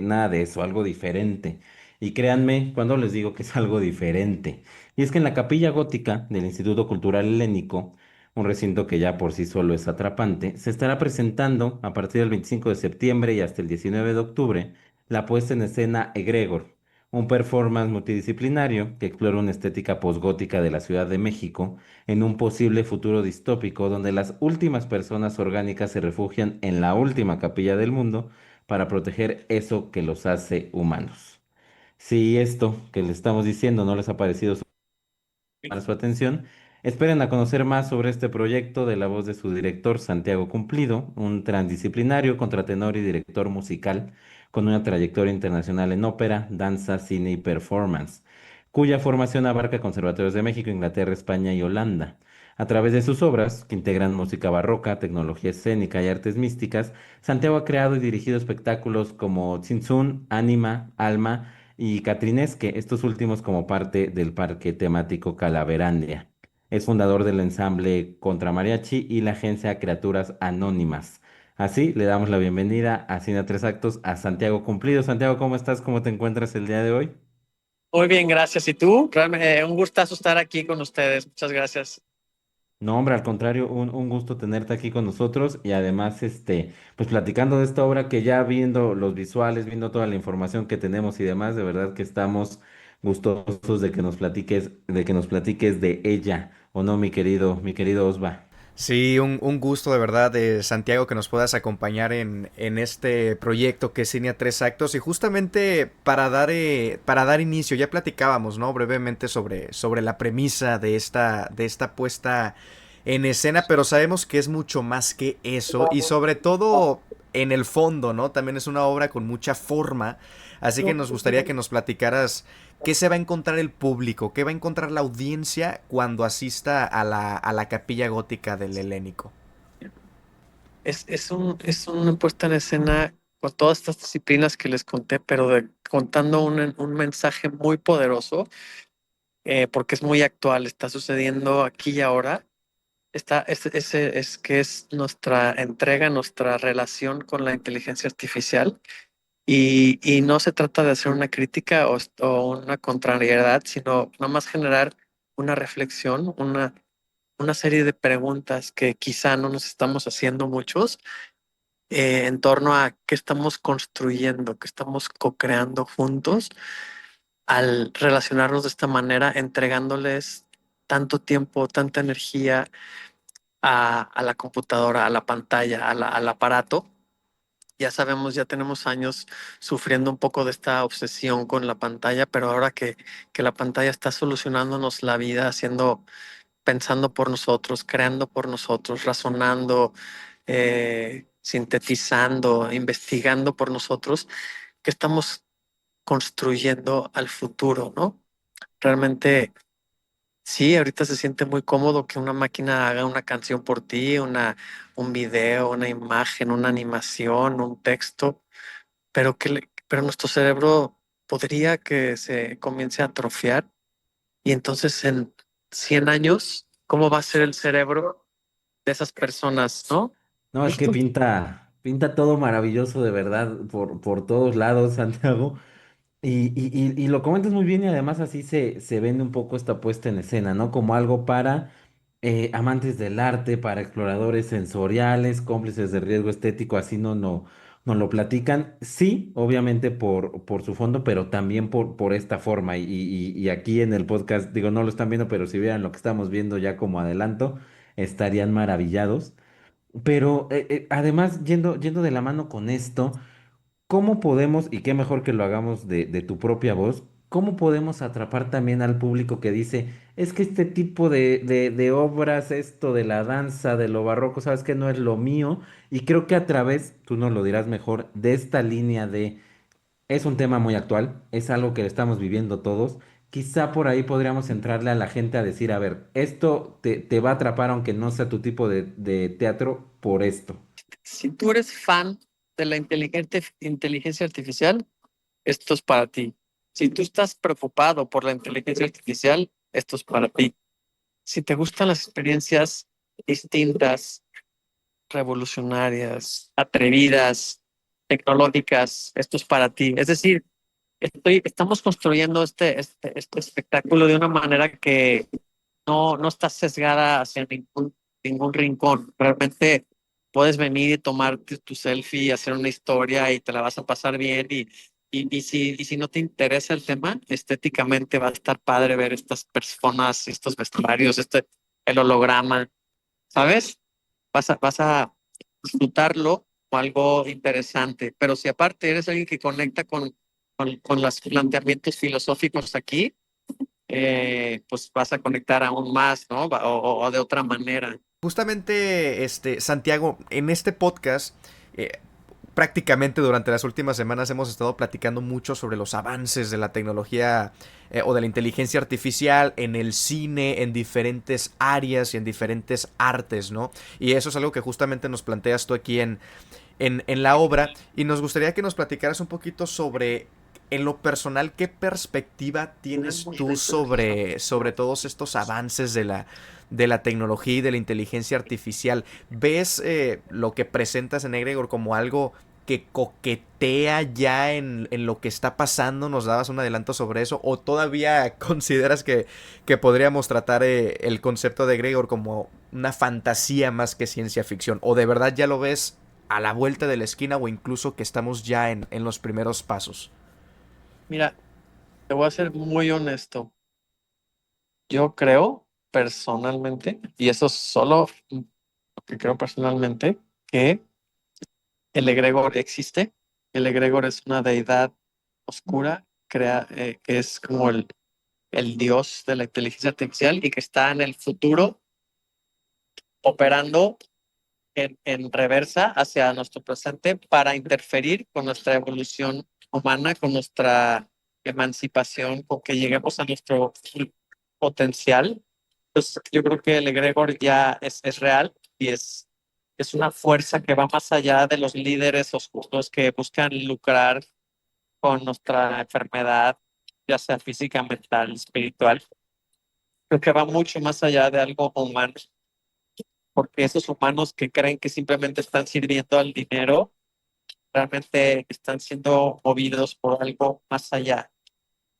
nada de eso, algo diferente. Y créanme cuando les digo que es algo diferente. Y es que en la Capilla Gótica del Instituto Cultural Helénico, un recinto que ya por sí solo es atrapante, se estará presentando a partir del 25 de septiembre y hasta el 19 de octubre la puesta en escena Egregor, un performance multidisciplinario que explora una estética posgótica de la Ciudad de México en un posible futuro distópico donde las últimas personas orgánicas se refugian en la última capilla del mundo para proteger eso que los hace humanos. Si esto que les estamos diciendo no les ha parecido para su atención. Esperen a conocer más sobre este proyecto de la voz de su director Santiago Cumplido, un transdisciplinario, contratenor y director musical con una trayectoria internacional en ópera, danza, cine y performance, cuya formación abarca conservatorios de México, Inglaterra, España y Holanda. A través de sus obras, que integran música barroca, tecnología escénica y artes místicas, Santiago ha creado y dirigido espectáculos como Tzintzún, Ánima, Alma y Catrinesque, estos últimos como parte del parque temático Calaverandia. Es fundador del ensamble Contra Mariachi y la agencia Criaturas Anónimas. Así le damos la bienvenida a Cine a Tres Actos a Santiago Cumplido. Santiago, ¿cómo estás? ¿Cómo te encuentras el día de hoy? Muy bien, gracias. ¿Y tú? Realmente un gustazo estar aquí con ustedes. Muchas gracias. No, hombre, al contrario, un gusto tenerte aquí con nosotros y además, pues platicando de esta obra que ya viendo los visuales, viendo toda la información que tenemos y demás, de verdad que estamos gustosos de que nos platiques de ella, ¿o no, mi querido Osva? Sí, un gusto de verdad, Santiago, que nos puedas acompañar en este proyecto que es Cine a Tres Actos. Y justamente para dar inicio, ya platicábamos, ¿no? Brevemente sobre la premisa de esta puesta en escena, pero sabemos que es mucho más que eso. Y sobre todo en el fondo, ¿no? También es una obra con mucha forma. Así que nos gustaría que nos platicaras qué se va a encontrar el público, qué va a encontrar la audiencia cuando asista a la capilla gótica del Helénico. Es una puesta en escena con todas estas disciplinas que les conté, pero contando un mensaje muy poderoso, porque es muy actual, está sucediendo aquí y ahora. Es que es nuestra entrega, nuestra relación con la inteligencia artificial. Y no se trata de hacer una crítica o una contrariedad, sino nada más generar una reflexión, una serie de preguntas que quizá no nos estamos haciendo muchos, en torno a qué estamos construyendo, qué estamos co-creando juntos al relacionarnos de esta manera, entregándoles tanto tiempo, tanta energía a la computadora, a la pantalla, al aparato. Ya sabemos, ya tenemos años sufriendo un poco de esta obsesión con la pantalla, pero ahora que la pantalla está solucionándonos la vida, pensando por nosotros, creando por nosotros, razonando, sintetizando, investigando por nosotros, que estamos construyendo al futuro, ¿no? Realmente, sí, ahorita se siente muy cómodo que una máquina haga una canción por ti, un video, una imagen, una animación, un texto, pero nuestro cerebro podría que se comience a atrofiar y entonces en 100 años, ¿cómo va a ser el cerebro de esas personas, no? No, es que pinta todo maravilloso de verdad por todos lados, Santiago. Y lo comentas muy bien y además así se vende un poco esta puesta en escena, ¿no? Como algo para amantes del arte, para exploradores sensoriales, cómplices de riesgo estético, así no lo platican. Sí, obviamente por su fondo, pero también por esta forma. Y aquí en el podcast, digo, no lo están viendo, pero si vieran lo que estamos viendo ya como adelanto, estarían maravillados. Pero además, yendo de la mano con esto. ¿Cómo podemos, y qué mejor que lo hagamos de tu propia voz, cómo podemos atrapar también al público que dice, es que este tipo de obras, esto de la danza, de lo barroco, sabes que no es lo mío? Y creo que a través, tú nos lo dirás mejor, de esta línea es un tema muy actual, es algo que estamos viviendo todos, quizá por ahí podríamos entrarle a la gente a decir, a ver, esto te va a atrapar aunque no sea tu tipo de teatro por esto. Si tú eres fan de la inteligencia artificial, esto es para ti. Si tú estás preocupado por la inteligencia artificial, esto es para ti. Si te gustan las experiencias distintas, revolucionarias, atrevidas, tecnológicas, esto es para ti. Es decir, estamos construyendo este espectáculo de una manera que no está sesgada hacia ningún ningún rincón. Realmente puedes venir y tomarte tu selfie, hacer una historia y te la vas a pasar bien. Y si no te interesa el tema, estéticamente va a estar padre ver estas personas, estos vestuarios, el holograma, ¿sabes? Vas a disfrutarlo como algo interesante. Pero si aparte eres alguien que conecta con los planteamientos filosóficos aquí, pues vas a conectar aún más, ¿no? O de otra manera. Justamente, Santiago, en este podcast, eh, prácticamente durante las últimas semanas hemos estado platicando mucho sobre los avances de la tecnología o de la inteligencia artificial en el cine, en diferentes áreas y en diferentes artes, ¿no? Y eso es algo que justamente nos planteas tú aquí en la obra, y nos gustaría que nos platicaras un poquito sobre, en lo personal, qué perspectiva tienes tú sobre todos estos avances de la tecnología y de la inteligencia artificial. ¿Ves lo que presentas en Egregor como algo que coquetea ya en lo que está pasando? ¿Nos dabas un adelanto sobre eso? ¿O todavía consideras que podríamos tratar el concepto de Egregor como una fantasía más que ciencia ficción? ¿O de verdad ya lo ves a la vuelta de la esquina, o incluso que estamos ya en los primeros pasos? Mira, te voy a ser muy honesto. Yo creo personalmente, y eso es solo lo que creo personalmente, que el egregor existe. El egregor es una deidad oscura, que es como el dios de la inteligencia artificial y que está en el futuro operando en reversa hacia nuestro presente para interferir con nuestra evolución humana, con nuestra emancipación, con que lleguemos a nuestro full potencial. Pues yo creo que el egregor ya es real y es una fuerza que va más allá de los líderes oscuros que buscan lucrar con nuestra enfermedad, ya sea física, mental, espiritual. Creo que va mucho más allá de algo humano, porque esos humanos que creen que simplemente están sirviendo al dinero, realmente están siendo movidos por algo más allá.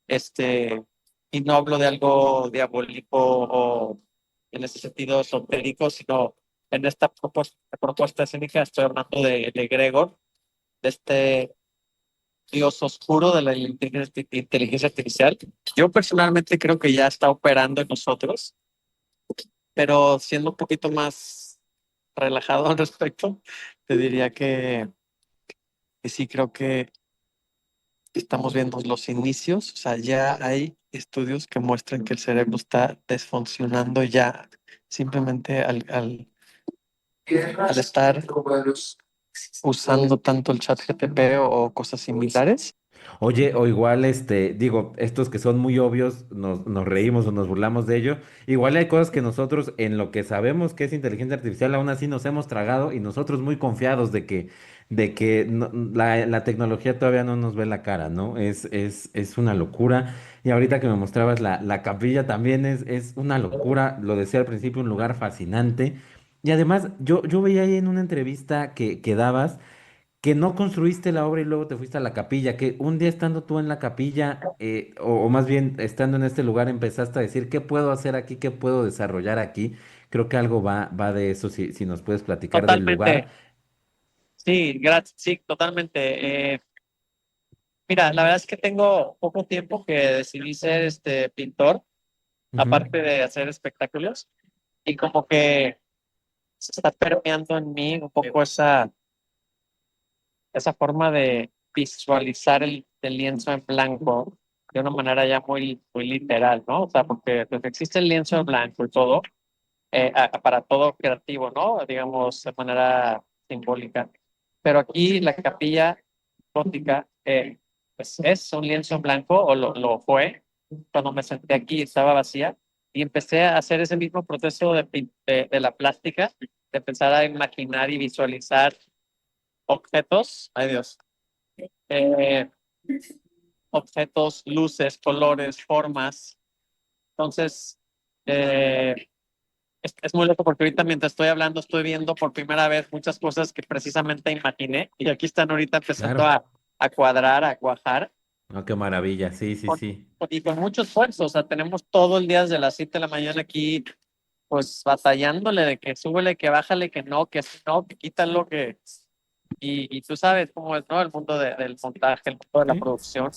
Y no hablo de algo diabólico o en ese sentido esotérico, sino en esta propuesta escénica estoy hablando de Gregor, de este dios oscuro de la inteligencia artificial. Yo personalmente creo que ya está operando en nosotros, pero siendo un poquito más relajado al respecto, te diría que sí creo que estamos viendo los inicios. O sea, ya hay estudios que muestran que el cerebro está desfuncionando ya simplemente al estar usando tanto el chat GTP o cosas similares. Oye, o igual, digo, estos que son muy obvios, nos reímos o nos burlamos de ello. Igual hay cosas que nosotros, en lo que sabemos que es inteligencia artificial, aún así nos hemos tragado y nosotros muy confiados la tecnología todavía no nos ve la cara, ¿no? Es una locura. Y ahorita que me mostrabas la capilla también es una locura. Lo decía al principio, un lugar fascinante. Y además, yo veía ahí en una entrevista que dabas que no construiste la obra y luego te fuiste a la capilla, que un día estando tú en la capilla, o más bien estando en este lugar, empezaste a decir, ¿qué puedo hacer aquí? ¿Qué puedo desarrollar aquí? Creo que algo va de eso, si nos puedes platicar del lugar. Totalmente. Sí, gracias. Sí, totalmente. Mira, la verdad es que tengo poco tiempo que decidí ser pintor, Ujú. aparte de hacer espectáculos, y como que se está permeando en mí un poco esa forma de visualizar el lienzo en blanco de una manera ya muy, muy literal, ¿no? O sea, porque pues, existe el lienzo en blanco y todo, para todo creativo, ¿no? Digamos, de manera simbólica. Pero aquí la capilla gótica, pues es un lienzo en blanco, o lo fue. Cuando me senté aquí estaba vacía y empecé a hacer ese mismo proceso de la plástica, de empezar a imaginar y visualizar objetos, ay Dios, eh, objetos, luces, colores, formas. Entonces, eh, es muy loco porque ahorita mientras estoy hablando estoy viendo por primera vez muchas cosas que precisamente imaginé y aquí están ahorita empezando Claro. a cuadrar, a cuajar Oh, qué maravilla, sí, sí, con- sí. y con mucho esfuerzo. O sea, tenemos todo el día desde las 7 de la mañana aquí pues batallándole de que súbele, que bájale, que no, que así no, que quítalo, que... Y tú sabes cómo es, ¿no? El mundo del montaje, el mundo de la Sí. producción.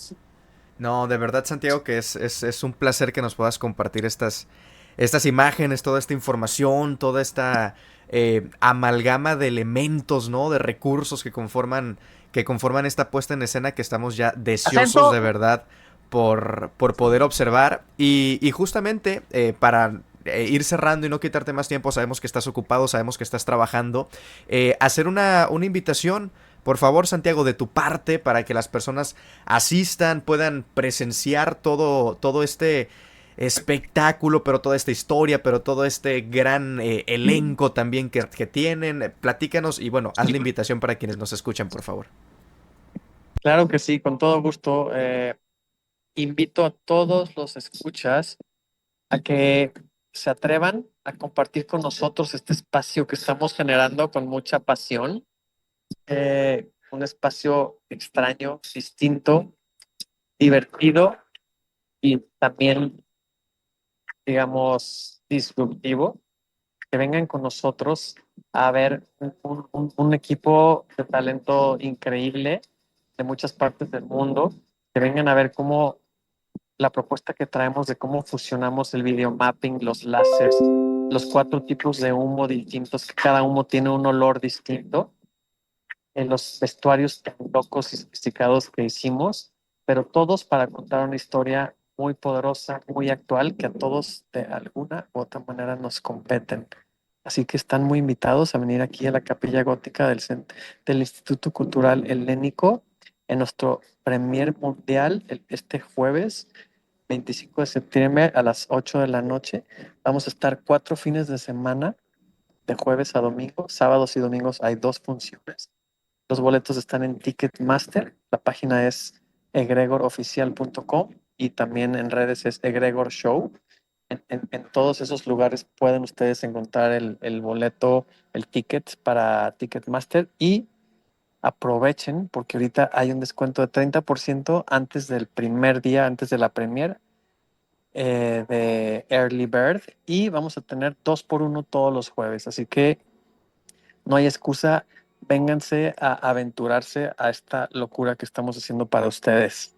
No, de verdad, Santiago, que es un placer que nos puedas compartir estas imágenes, toda esta información, toda esta amalgama de elementos, ¿no? De recursos que conforman esta puesta en escena que estamos ya deseosos ¡Acento! de verdad por poder observar. Y justamente para ir cerrando y no quitarte más tiempo, sabemos que estás ocupado, sabemos que estás trabajando, hacer una invitación. Por favor, Santiago, de tu parte, para que las personas asistan, puedan presenciar todo este espectáculo, pero toda esta historia, pero todo este gran elenco también que tienen. Platícanos y bueno, haz la invitación para quienes nos escuchan, por favor. Claro que sí, con todo gusto. Invito a todos los escuchas a que se atrevan a compartir con nosotros este espacio que estamos generando con mucha pasión. Un espacio extraño, distinto, divertido y también, digamos, disruptivo. Que vengan con nosotros a ver un equipo de talento increíble de muchas partes del mundo, que vengan a ver cómo la propuesta que traemos de cómo fusionamos el video mapping, los láseres, los 4 tipos de humo distintos, que cada humo tiene un olor distinto, en los vestuarios tan locos y sofisticados que hicimos, pero todos para contar una historia muy poderosa, muy actual, que a todos de alguna u otra manera nos competen. Así que están muy invitados a venir aquí a la Capilla Gótica del Instituto Cultural Helénico en nuestro premier mundial este jueves 25 de septiembre a las 8 de la noche. Vamos a estar 4 fines de semana, de jueves a domingo. Sábados y domingos hay 2 funciones. Los boletos están en Ticketmaster. La página es egregoroficial.com y también en redes es Egregor Show. En todos esos lugares pueden ustedes encontrar el boleto, el ticket para Ticketmaster y aprovechen porque ahorita hay un descuento de 30% antes del primer día, antes de la premier de Early Bird y vamos a tener 2 por 1 todos los jueves. Así que no hay excusa, vénganse a aventurarse a esta locura que estamos haciendo para ustedes.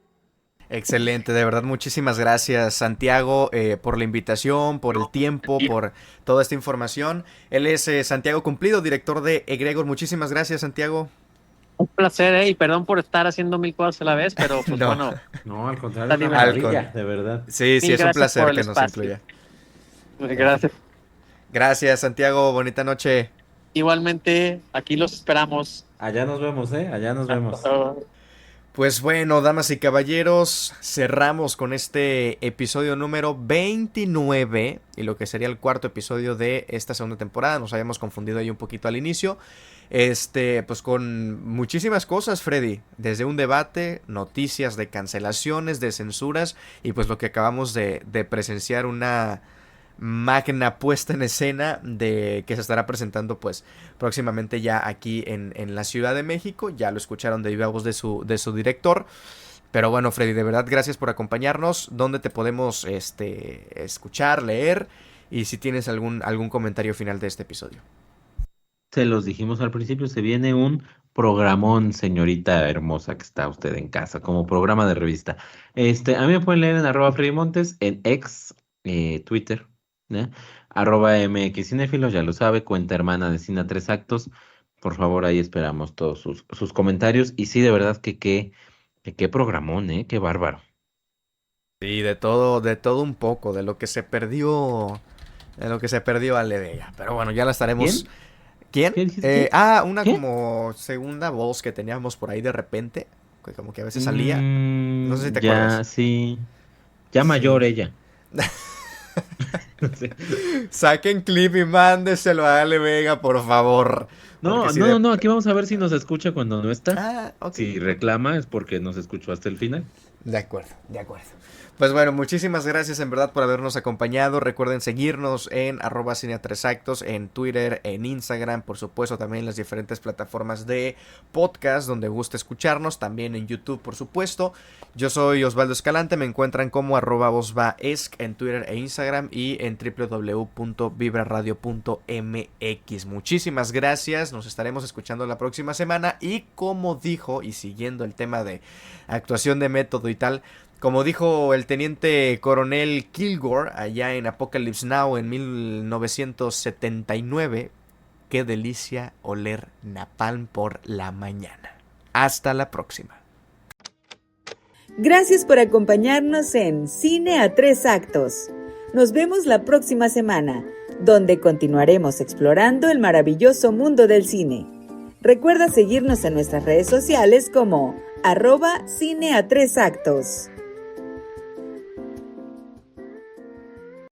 Excelente, de verdad muchísimas gracias Santiago por la invitación, por el tiempo, por toda esta información. Él es Santiago Cumplido, director de Egregor. Muchísimas gracias, Santiago. Un placer, y perdón por estar haciendo 1000 cosas a la vez, pero pues No. bueno. No, al contrario, Está una divertido. maravilla, de verdad. Sí, sí, Mil es un gracias placer por el que nos espacio. incluya. Gracias. Gracias, Santiago. Bonita noche. Igualmente, aquí los esperamos. Allá nos vemos, ¿eh? Allá nos vemos. Pues bueno, damas y caballeros, cerramos con este episodio número 29 y lo que sería el 4.º episodio de esta segunda temporada. Nos habíamos confundido ahí un poquito al inicio. Pues con muchísimas cosas, Freddy. Desde un debate, noticias de cancelaciones, de censuras y pues lo que acabamos de presenciar, una magna puesta en escena de que se estará presentando pues próximamente ya aquí en la Ciudad de México. Ya lo escucharon de viva voz de su director. Pero bueno, Freddy, de verdad gracias por acompañarnos. ¿Dónde te podemos escuchar, leer? Y si tienes algún comentario final de este episodio. Se los dijimos al principio, se viene un programón, señorita hermosa que está usted en casa, como programa de revista. A mí me pueden leer en @FreddyMontes, en ex, Twitter, ¿eh? @MXCinéfilos, ya lo sabe, cuenta hermana de Cine a 3 actos. Por favor, ahí esperamos todos sus comentarios. Y sí, de verdad que qué programón, qué bárbaro. Sí, de todo un poco, de lo que se perdió Ale Vega. Pero bueno, ya la estaremos. ¿Quién? ¿Qué dijiste? Una ¿Qué? como segunda voz que teníamos por ahí de repente, que como que a veces salía. No sé si te Ya, acuerdas. sí. Ya mayor Sí. ella. Sí. Saquen clip y mándeselo a Ale Vega, por favor. Porque No, si no, aquí vamos a ver si nos escucha cuando no está. Ok. Si reclama es porque nos escuchó hasta el final. De acuerdo, de acuerdo. Pues bueno, muchísimas gracias en verdad por habernos acompañado. Recuerden seguirnos en @cine3actos, en Twitter, en Instagram, por supuesto también en las diferentes plataformas de podcast donde guste escucharnos, también en YouTube por supuesto. Yo soy Osvaldo Escalante, me encuentran como @osvaesc en Twitter e Instagram y en www.vibraradio.mx. Muchísimas gracias, nos estaremos escuchando la próxima semana y como dijo, y siguiendo el tema de actuación de método y tal, como dijo el teniente coronel Kilgore allá en Apocalypse Now en 1979, qué delicia oler napalm por la mañana. Hasta la próxima. Gracias por acompañarnos en Cine a 3 Actos. Nos vemos la próxima semana, donde continuaremos explorando el maravilloso mundo del cine. Recuerda seguirnos en nuestras redes sociales como @Cine a 3 Actos.